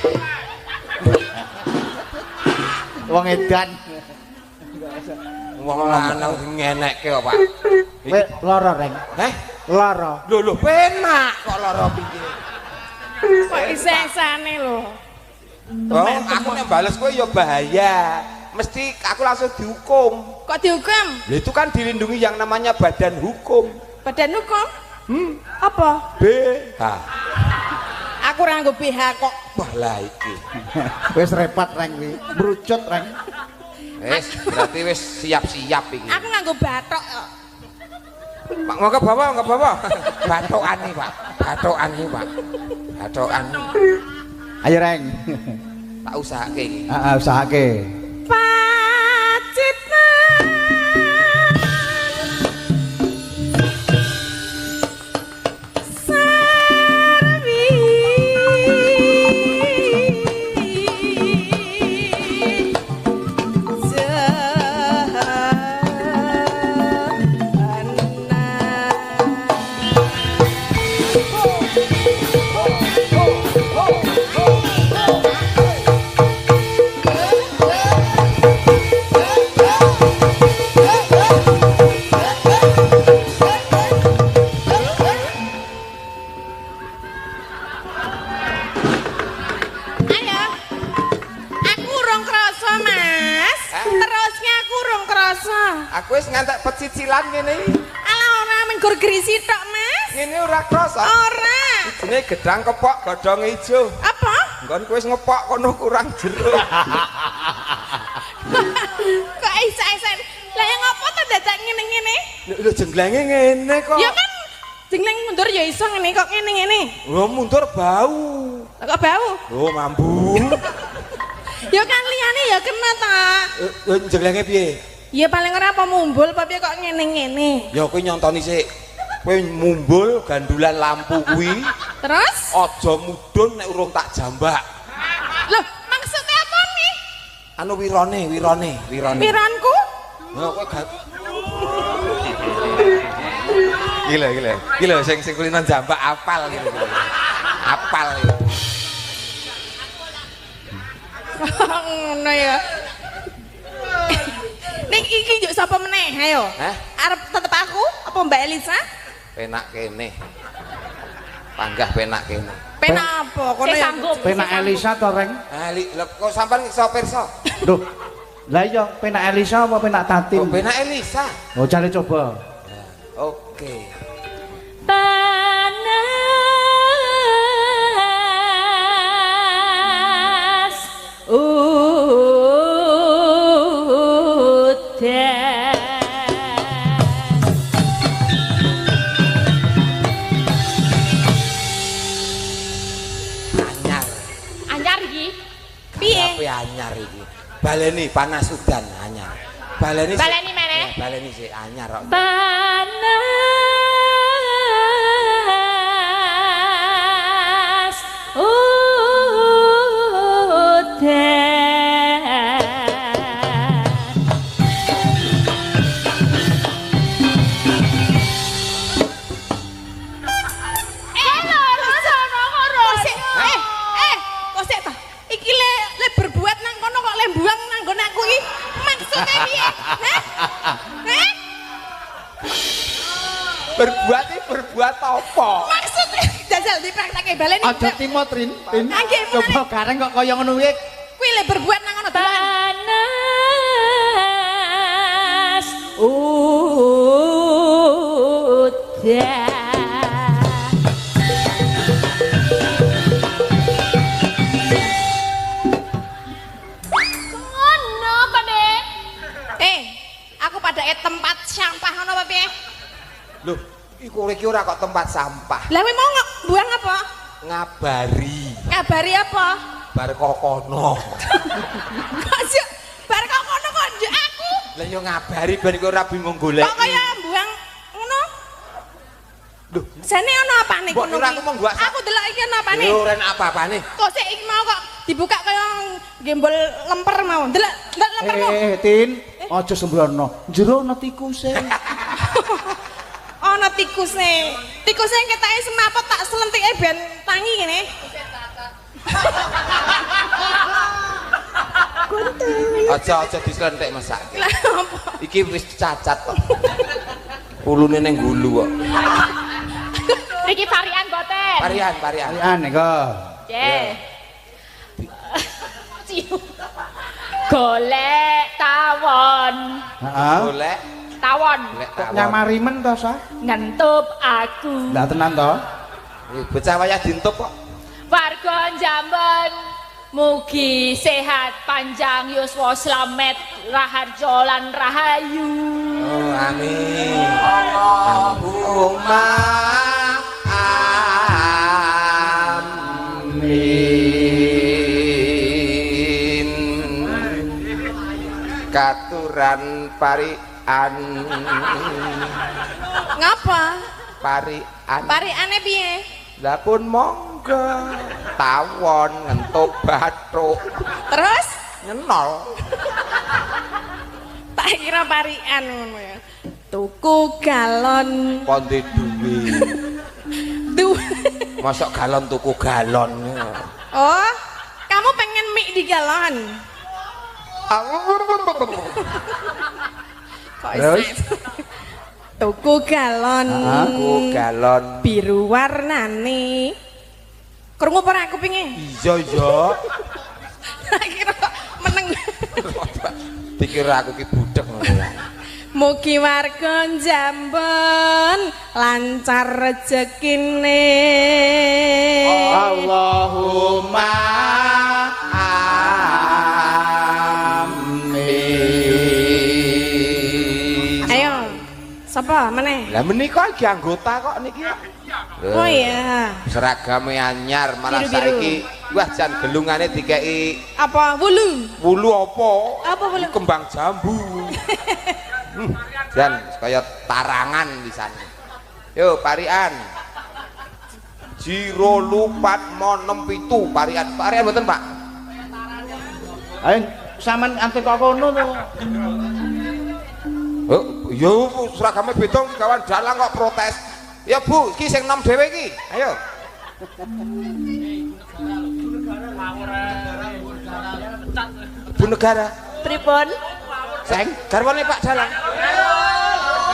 Wong edan. Wong lanang ngenekke kok, Pak. Kowe lara, Reng. Heh? Lara. Lho penak kok lara piye. Kok isesane lho. Oh, aku nek bales kowe ya bahaya. Mesti aku langsung dihukum. Kok dihukum? Lah itu kan dilindungi yang namanya badan hukum. Badan hukum? Apa? B. Ha. Aku ora nggo BH kok. Wah lah iki. Wis repot, Reng kuwi. Brucut, Reng. Wis, berarti wis siap-siap iki. Aku nganggo bathok kok. Pak, mau ke bawah. Bathokane, Pak. Bathokane, Pak. Bathokane. Ayo, Reng. Tak usahake iki. Heeh, usahake. Pacitna Sarwi Aku wis ngantek pecicilan ngene iki. Alah ora menggur grisi tok, Mas. Ngene ora krasa. Ora. Jenenge gedang kepok godhong ijo. Apa? Nggon kowe wis ngepok kono kurang jeruk. Kok isa-isa. Lah ya ngopo to dadak ngene-ngene? Lho jenglenge ngene kok. Ya kan jengleng mundur ya iso ngene kok ngene-ngene. Lho mundur bau. Lah kok bau? Lho mambu. Ya kan liyane ya kena ta. Jenglenge piye? Ya paling ora apa mumbul apa piye kok ngene-ngene. Ya kowe nyontoni sik. Kowe mumbul gandulan lampu kuwi. Terus? Aja mudhun nek urung tak jambak. Loh, maksudnya apa nih? Anu wirone. Piranku? Nah, kowe gak Gila sing kulinan jambak apal gitu. Apal gitu. Ngono ya. Ning iki njuk sapa meneh ayo? Hah? Arep tetep aku apa Mbak Elisa? Penak kene. Panggah penak kene. Penak apa? Kono ya. Penak Elisa to, Reng? Ah, kok sampean iso pirsa? Duh. Lah iya, penak Elisa apa penak Tatin? Oh, penak Elisa. Oh, jale coba. Oke. Panas anyar iki. Piye? Tapi anyar iki. Baleni panas udan anyar. Baleni meneh. Ya, baleni sik anyar kok. Panas udan. berbuat apa? Maksudnya jajal dipraktekke baleni. Aja timo Trin. Coba gareng kok kaya ngono kuwi. Kuwi le berbuat nang ngono panas udah. Pada tempat sampah ngono apa piye? Loh, iku ora kok tempat sampah. Lah kowe mau buang apa? Ngabari. Ngabari apa? Bar kokono. Kok sih bar kokono kok njuk aku? Lah yo ngabari ben iku ora bingung golek. Kok kaya buang ngono? Loh, jane ono apane kono iki? Aku delok iki ono apane? Yo ora apa-apane. Kok sik iki mau kok dibuka kaya gembol lemper mau. Delok lempermu. Tin, aja sembrono. Jero ana tikuse. Ana tikuse. Tikuse ketake semaput tak selentike ben tangi ngene. Aja dislentik masak. Iki wis cacat kok. Ulune ning gulu kok. Iki varian boten. Varian. Varian nika. Nggih. Golek tawon. Heeh. Golek Tawon. Nyamari men to, Sa? Ngentup aku. Lah tenan to? Bocah wayah dintup kok. Warga Jamban mugi sehat panjang yuswa slamet raharjo lan rahayu. Oh, amin. Allahumma amin. Katuran parian. Ngapa? Parian. Pariane piye? Lah pun monggo tawon ngentup bathuk Terus nyenol. tak kira parian ngono ya. Tuku galon. Ponde duwe. Masuk galon tuku galon. Oh, kamu pengen mie di galon? Kok tuku galon. Tuku galon biru warnane. Krungu ora aku pingin? Iya. Tak kira kok meneng. Pikir aku ki budek ngono ya. Mugi warga Jamban lancar rezekine. Allahumma amin. Ayo, sapa meneh? Lah menika iki anggota kok niki. Oh iya. Seragame anyar malah Biru-biru. saiki wah jan gelungane dikeki Apa wulu? wulu apa? Apa wulu? Kembang jambu. Dan kaya tarangan di sana. Yo parian. Jiro lupat mo 67 parian. Parian mboten, Pak? Ayo sampean antek kok kono to. Oh, yo seragame beda kawan dalang kok protes. Ya Bu, iki sing 6 dhewe iki. Ayo. Bu negara. Pripun? Seng garwane Pak Dalang.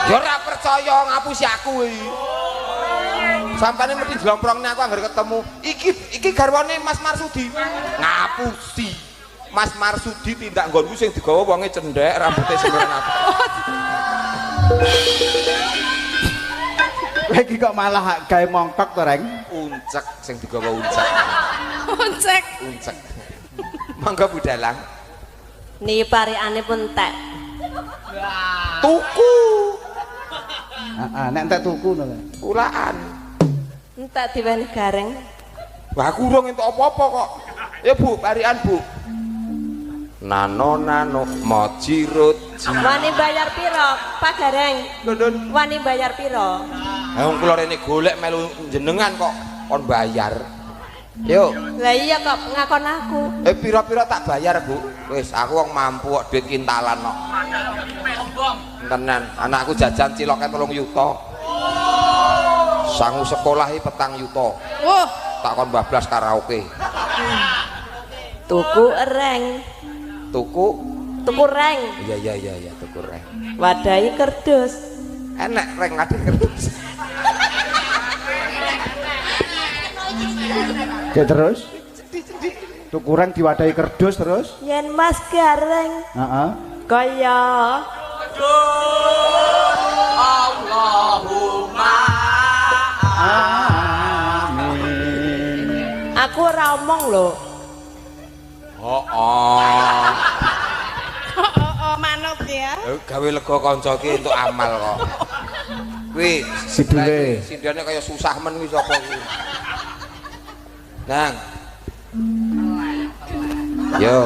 Ya ora percaya ngapusi aku iki. Sampane mesti jlomprongnya aku anggere ketemu. Iki garwane Mas Marsudi. Ngapusi. Mas Marsudi tindak nggonku sing digawa wonge cendhek, rambutnya sembarang apa. Lagi kok malah gawe mongkok to, Reng? Uncek sing digawa uncek. Uncek. Mangga Bu Dalang. Niki parikane pun entek. Tuku. Heeh, nek entek tuku to. Kulaan. Entek diweni gareng. Wah aku urung entuk apa-apa kok. Ya Bu, parian Bu. Nano mojirut. Wani bayar piro, Pak Gareng? Lho. Wani bayar piro? Wong kula rene golek melu jenengan kok kon bayar. Yo. Lah iya kok ngakon aku. Pira-pira tak bayar, Bu. Wis aku wong mampu kok duit kintalan kok. Tenan, anakku jajan ciloke 3 yuta. Sangu sekolah iki 4 yuta. Wah, Tak kon bablas karaoke. Tuku reng. Tuku. Tuku reng. Iya, tuku reng. Wadahi kerdus. Enek reng ngadeg kertas. Cek terus. Tuku reng diwadahi kerdus terus. Yen Mas Gareng. Heeh. Kaya Allahumma Amin. aku ora omong lho. oh Manut ya. gawe lega kanca ki entuk amal kok kuwi Sidule. sindane kaya susah men kuwi sapa kuwi Nang yo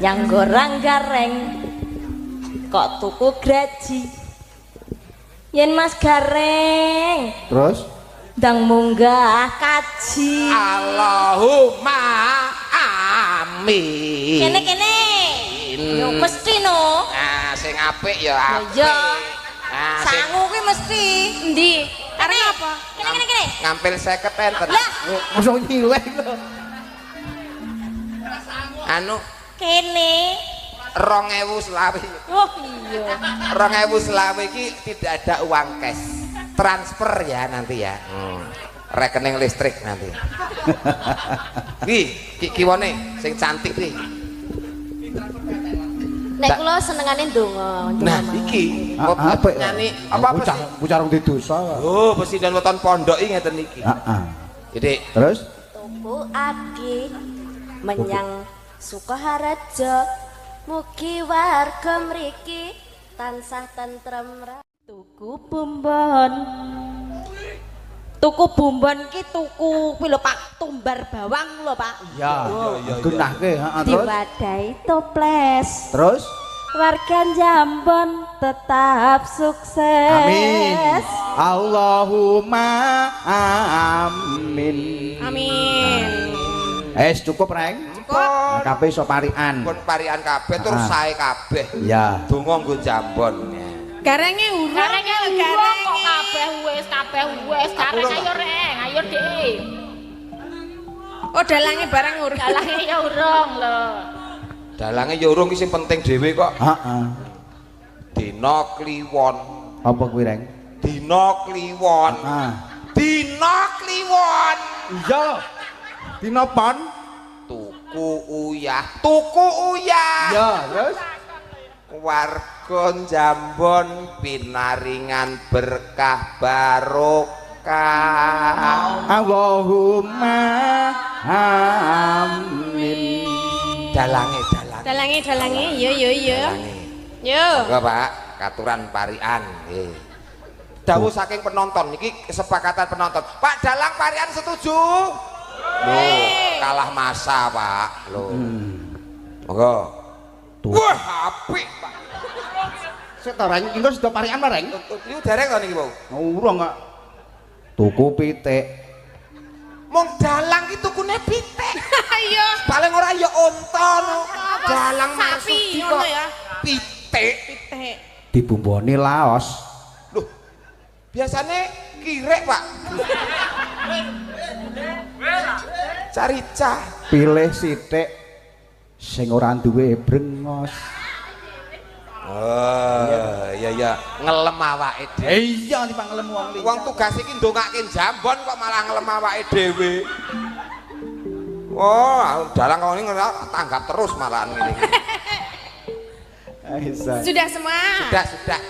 Yang gorang gareng kok tuku graji. Yen Mas Gareng Terus ndang munggah kaji. Allahumma amin Kene yo mesti no. nah sing apik ya apik Iya. nah sing Sangu kuwi mesti. Endi? Arep apa? Kene. ngampil 50 enten Lah, mosok nyileh lho. anu kene. 2000 selawi Oh iya. 2000 selawi iki tidak ada uang cash transfer ya nanti ya rekening listrik nanti ki kiwane sing cantik iki Nek kula senengane ndonga. nah iki Apik. nyanyi apa sih Bucarung di dosa. oh presiden weton pondok iki ngeten iki Heeh. jadi Terus Tuku agi menyang Sukoharjo. Mugi warga mriki tansah tentrem. Tuku bumbon. Tuku bumbon ki tuku kuwi lho Pak, tumbar bawang lho Pak. iya gunahke heeh terus. Diwadahi toples. Terus Warga Jambon tetap sukses. amin. Allahumma amin. Amin. Cukup reng. pun Kabeh iso parian. pun parian kabeh terus sae kabeh Iya. donga nggo jambon Garenge urung. Garenge urung kok kabeh wis gareng ayo Dik. Oh, dalange barang urung. Dalange ya urung lho. dalange ya urung ki sing penting dhewe kok Heeh. dina kliwon Apa kuwi reng? dina kliwon Ah. dina kliwon Iya. Dina pon. tuku uyah Iya, terus warga Jambon pinaringan berkah barokah Allahumma amin. dalange Dalange. Yo. Yo. enggak Pak katuran parian nggih dawuh saking penonton iki kesepakatan penonton Pak dalang parian setuju lho kalah masa Pak lho monggo wah apik Pak Sik ta reng, engko sudah parian reng. niku dereng to niki Pak Urung kok. Tuku pitik. mong dalang ki tukune pitik Ayo. paling ora ya unta no dalang Sapi maksud ngono kok ya. pitik Teh. Dibumboni laos. loh biasanya kirek Pak carica Pilih sithik sing ora duwe brengos. oh iya ngelem awake dhewe Iya dipanglem wong liya. wong tugas iki ndongake Jambon kok malah ngelem awake dhewe wah dalang kok ini tanggap terus malahan ngene iki Sudah semua? sudah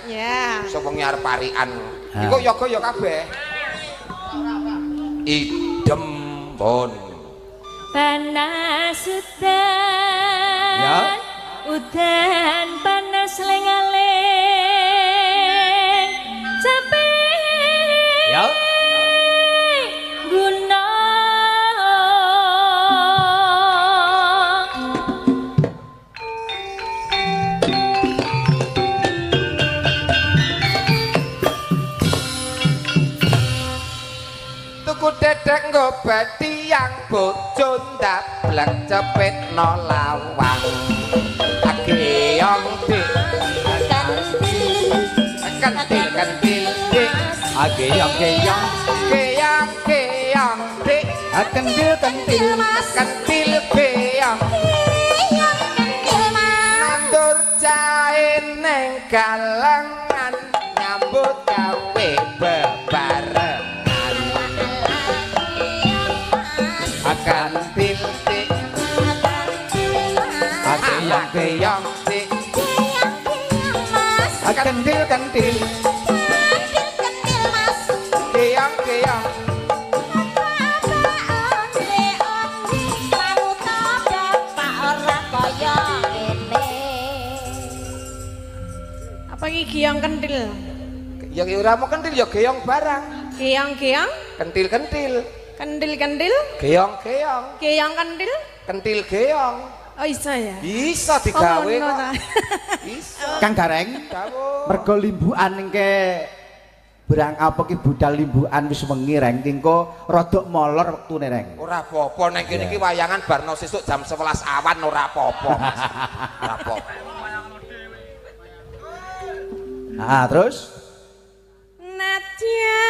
Ya. sapa nyar parian iku yoga ya kabeh idem pun Panas udan, Ya. udan panas lengaleng, capek Ya. gunung. tuku dedek nggo batiang bojo ndablek cepetno lawang ageong dik kentil dik Ageyong geyong keong dik kentil kentil kentil keong nandur jahe neng galengan nyambut gawe bebar keong sik Mas kentil kentil kentil Mas keong keong Apa iki giong kentil? ya ora mau kentil ya keong barang Giong-giong, kentil-kentil kendil-kendil, keong-keong giong kentil. kentil keong Oh iso ya. bisa digawe Oh, kok ta. bisa Kang Gareng dawuh mergo limbukan engke berang apa ki budal limbukan wis wengi reng engko rada molor wektune reng ora apa-apa nek kene iki wayangan barno sesuk jam 11 awan ora apa-apa Mas. Ora apa-apa ah terus Nadyan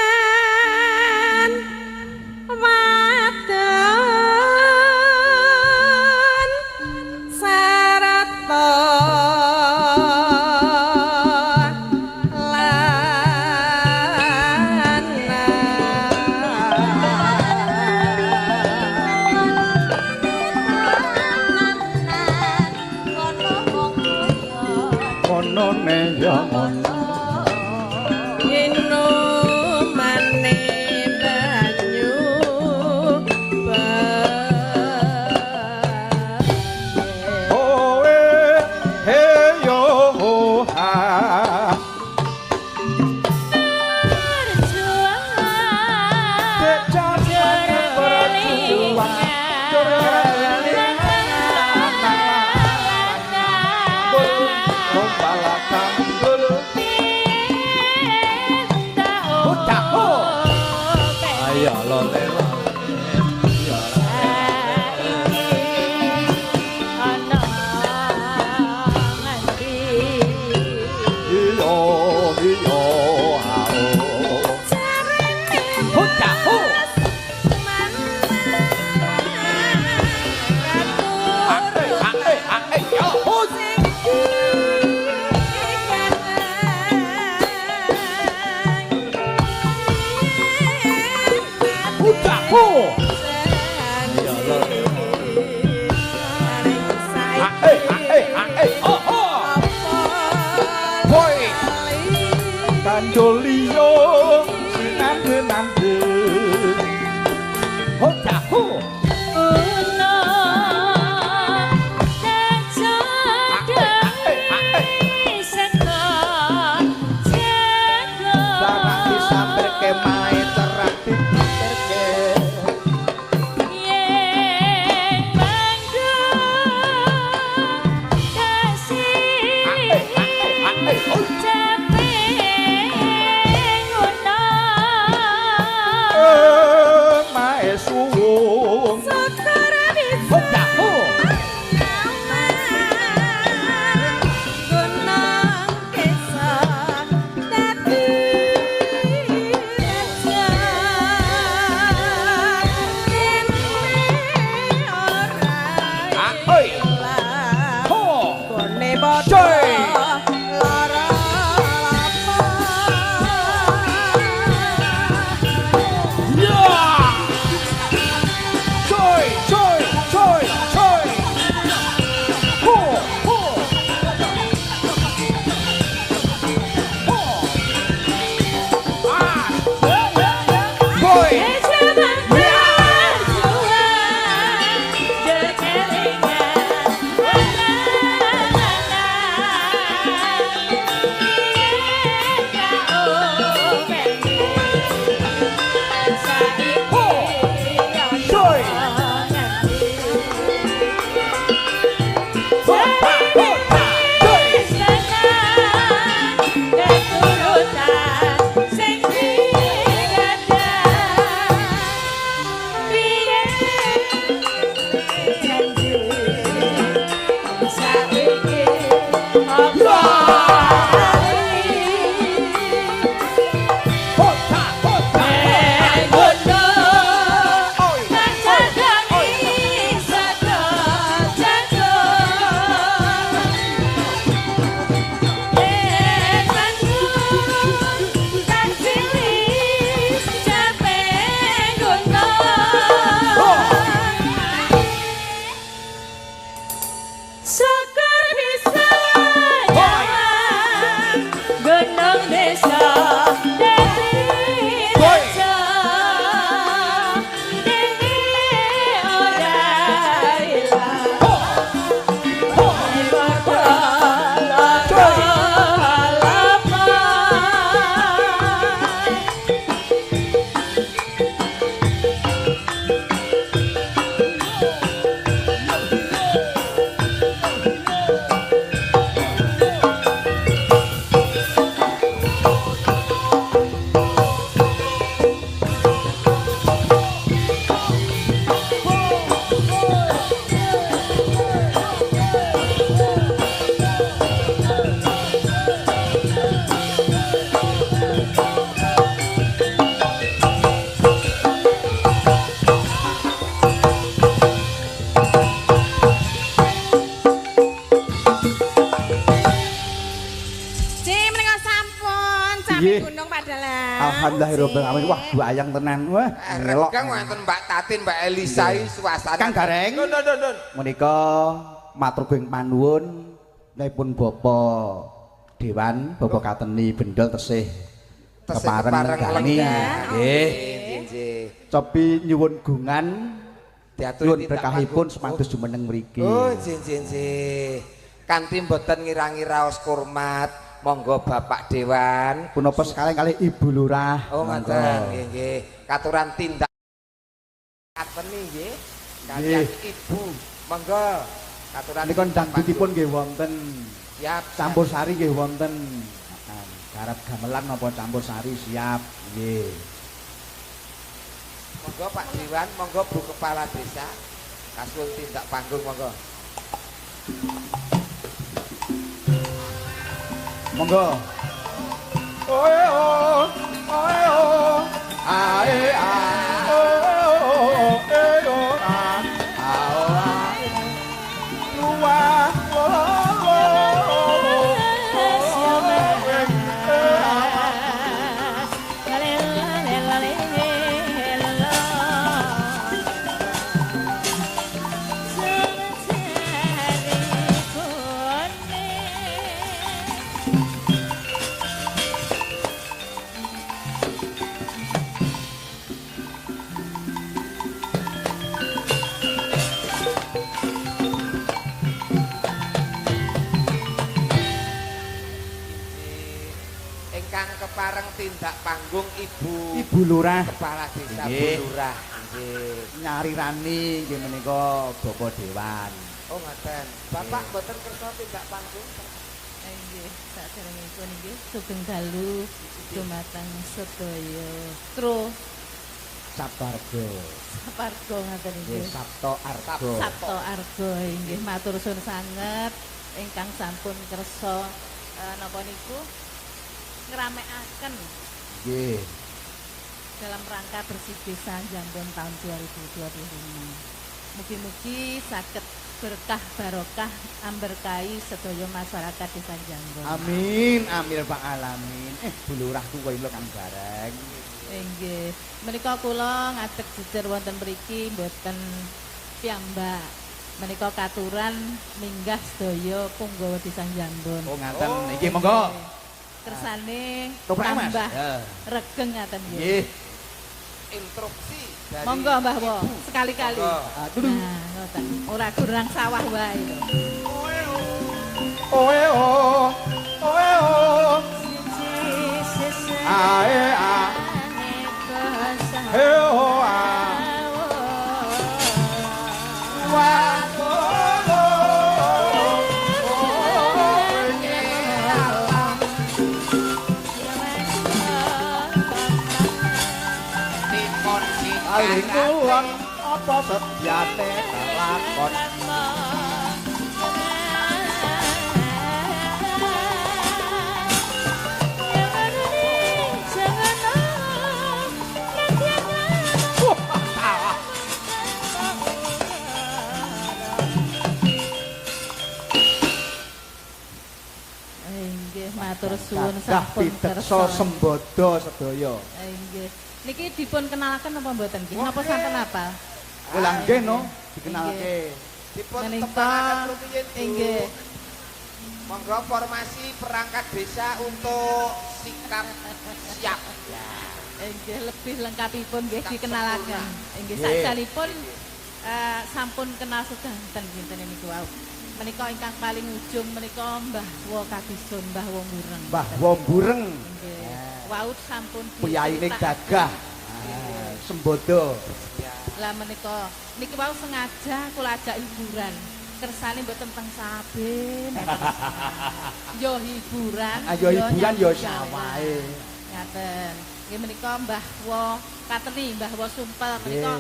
wadon sarata ngono ne ya ngono Inumane banyu oe he yo ho ha ayo lole iyo iyo ao huta hu yo huta hu oh oh boy kandoliyo sinande huta hu Sarang sampai ke mai terati terke mae suwung huta hu oi ho coy yeah coy coy coy coy ho ho ho ah boy coy Sekar sami gunung Padalarang. Alhamdulillahirabbil alamin. Wah, wayang tenan. Wah, ngelok. Kang wonten Mbak Tatin, Mbak Elisa suasana. Kang Gareng. Nun. Menika matur geng panuwun nipun Bapak Dewan, Bapak Kateni Bendol tesih kepareng nggani. Nggih. Cobi nyuwun gungan nyuwun berkahipun semantus jumeneng mriki. Oh, nggih. Kanthi mboten ngira-ngira raos kurmat, monggo Bapak Dewan. Punapa sekali-kali Ibu Lurah. Oh, ngoten nggih. Katuran tindak Kateni nggih. Kaliyan Ibu. Monggo katuran niku dangdutipun nggih wonten. Siap. Campur sari nggih wonten. Garap gamelan napa campur sari siap nggih. Monggo Pak Dewan, monggo Bu Kepala Desa. Kasul tindak panggung monggo. Monggo. Oe oh, oe oh, ae a. Oe oh, e oh a. Kepareng tindak panggung Ibu Lurah Kepala Desa Bu Lurah nggih. Nyari rani nggih menika Bapak Dewan. Oh ngoten. Bapak mboten kersa tindak panggung. Nggih, saderengipun nggih sugeng dalu dumateng sedaya Tru Sabarga. Saparga ngaten nggih. Sabto Arga. Sabto Arga inggih matur suwun sanget ingkang sampun kersa napa niku ngramekaken nggih dalam rangka bersih desa Jambon tahun 2025. Mugi-mugi saged berkah barokah amberkahi sedaya masyarakat desa Jambon. Amin, amin Pak alamin. Bu Lurah kuwi lho Kang Bareng. Nggih, menika kula ngadeg jejer wonten mriki mboten piyambak. Menika katuran minggah sedaya Punggawa desa Jambon. Oh ngaten, nggih monggo. Kersane Mas. tambah regeng ngaten nggih. Nggih. Instruksi dari Monggo Mbah Wo, sekali-kali. Nah, ngoten. Ora kurang sawah wae lho. Oe oh, oe oh. Ae a. He oh a. Lingkungan apa sediane lakon nggih matur suwun sampun kersa sembodo sedaya. Nggih. Niki dipun kenalaken apa mboten nggih? Napa sampun apa? Lah nggih no, dikenalake. Dipun menika nggih. Monggo formasi perangkat desa untuk sikap siap. Nggih lebih lengkapipun nggih dikenalaken. Nggih sakjalipun sampun kenal sedanten kinten niku wau. Menika ingkang paling ujung menika Mbah Wo Kabisun, Mbah Wo Mbureng. Mbah Wo Mbureng. Waut sampun piyaine gagah. Sembodo. Lah menika niki wau sengaja kula ajak hiburan. Kersane mboten teng saben. Yo hiburan. Ayo hiburan yo sawahe. Ngaten. Nggih menika Mbah Wo Kateni, Mbah Wo Sumpel menika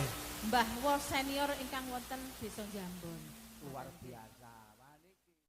Mbah Wo senior ingkang wonten Desa Jambon. Luar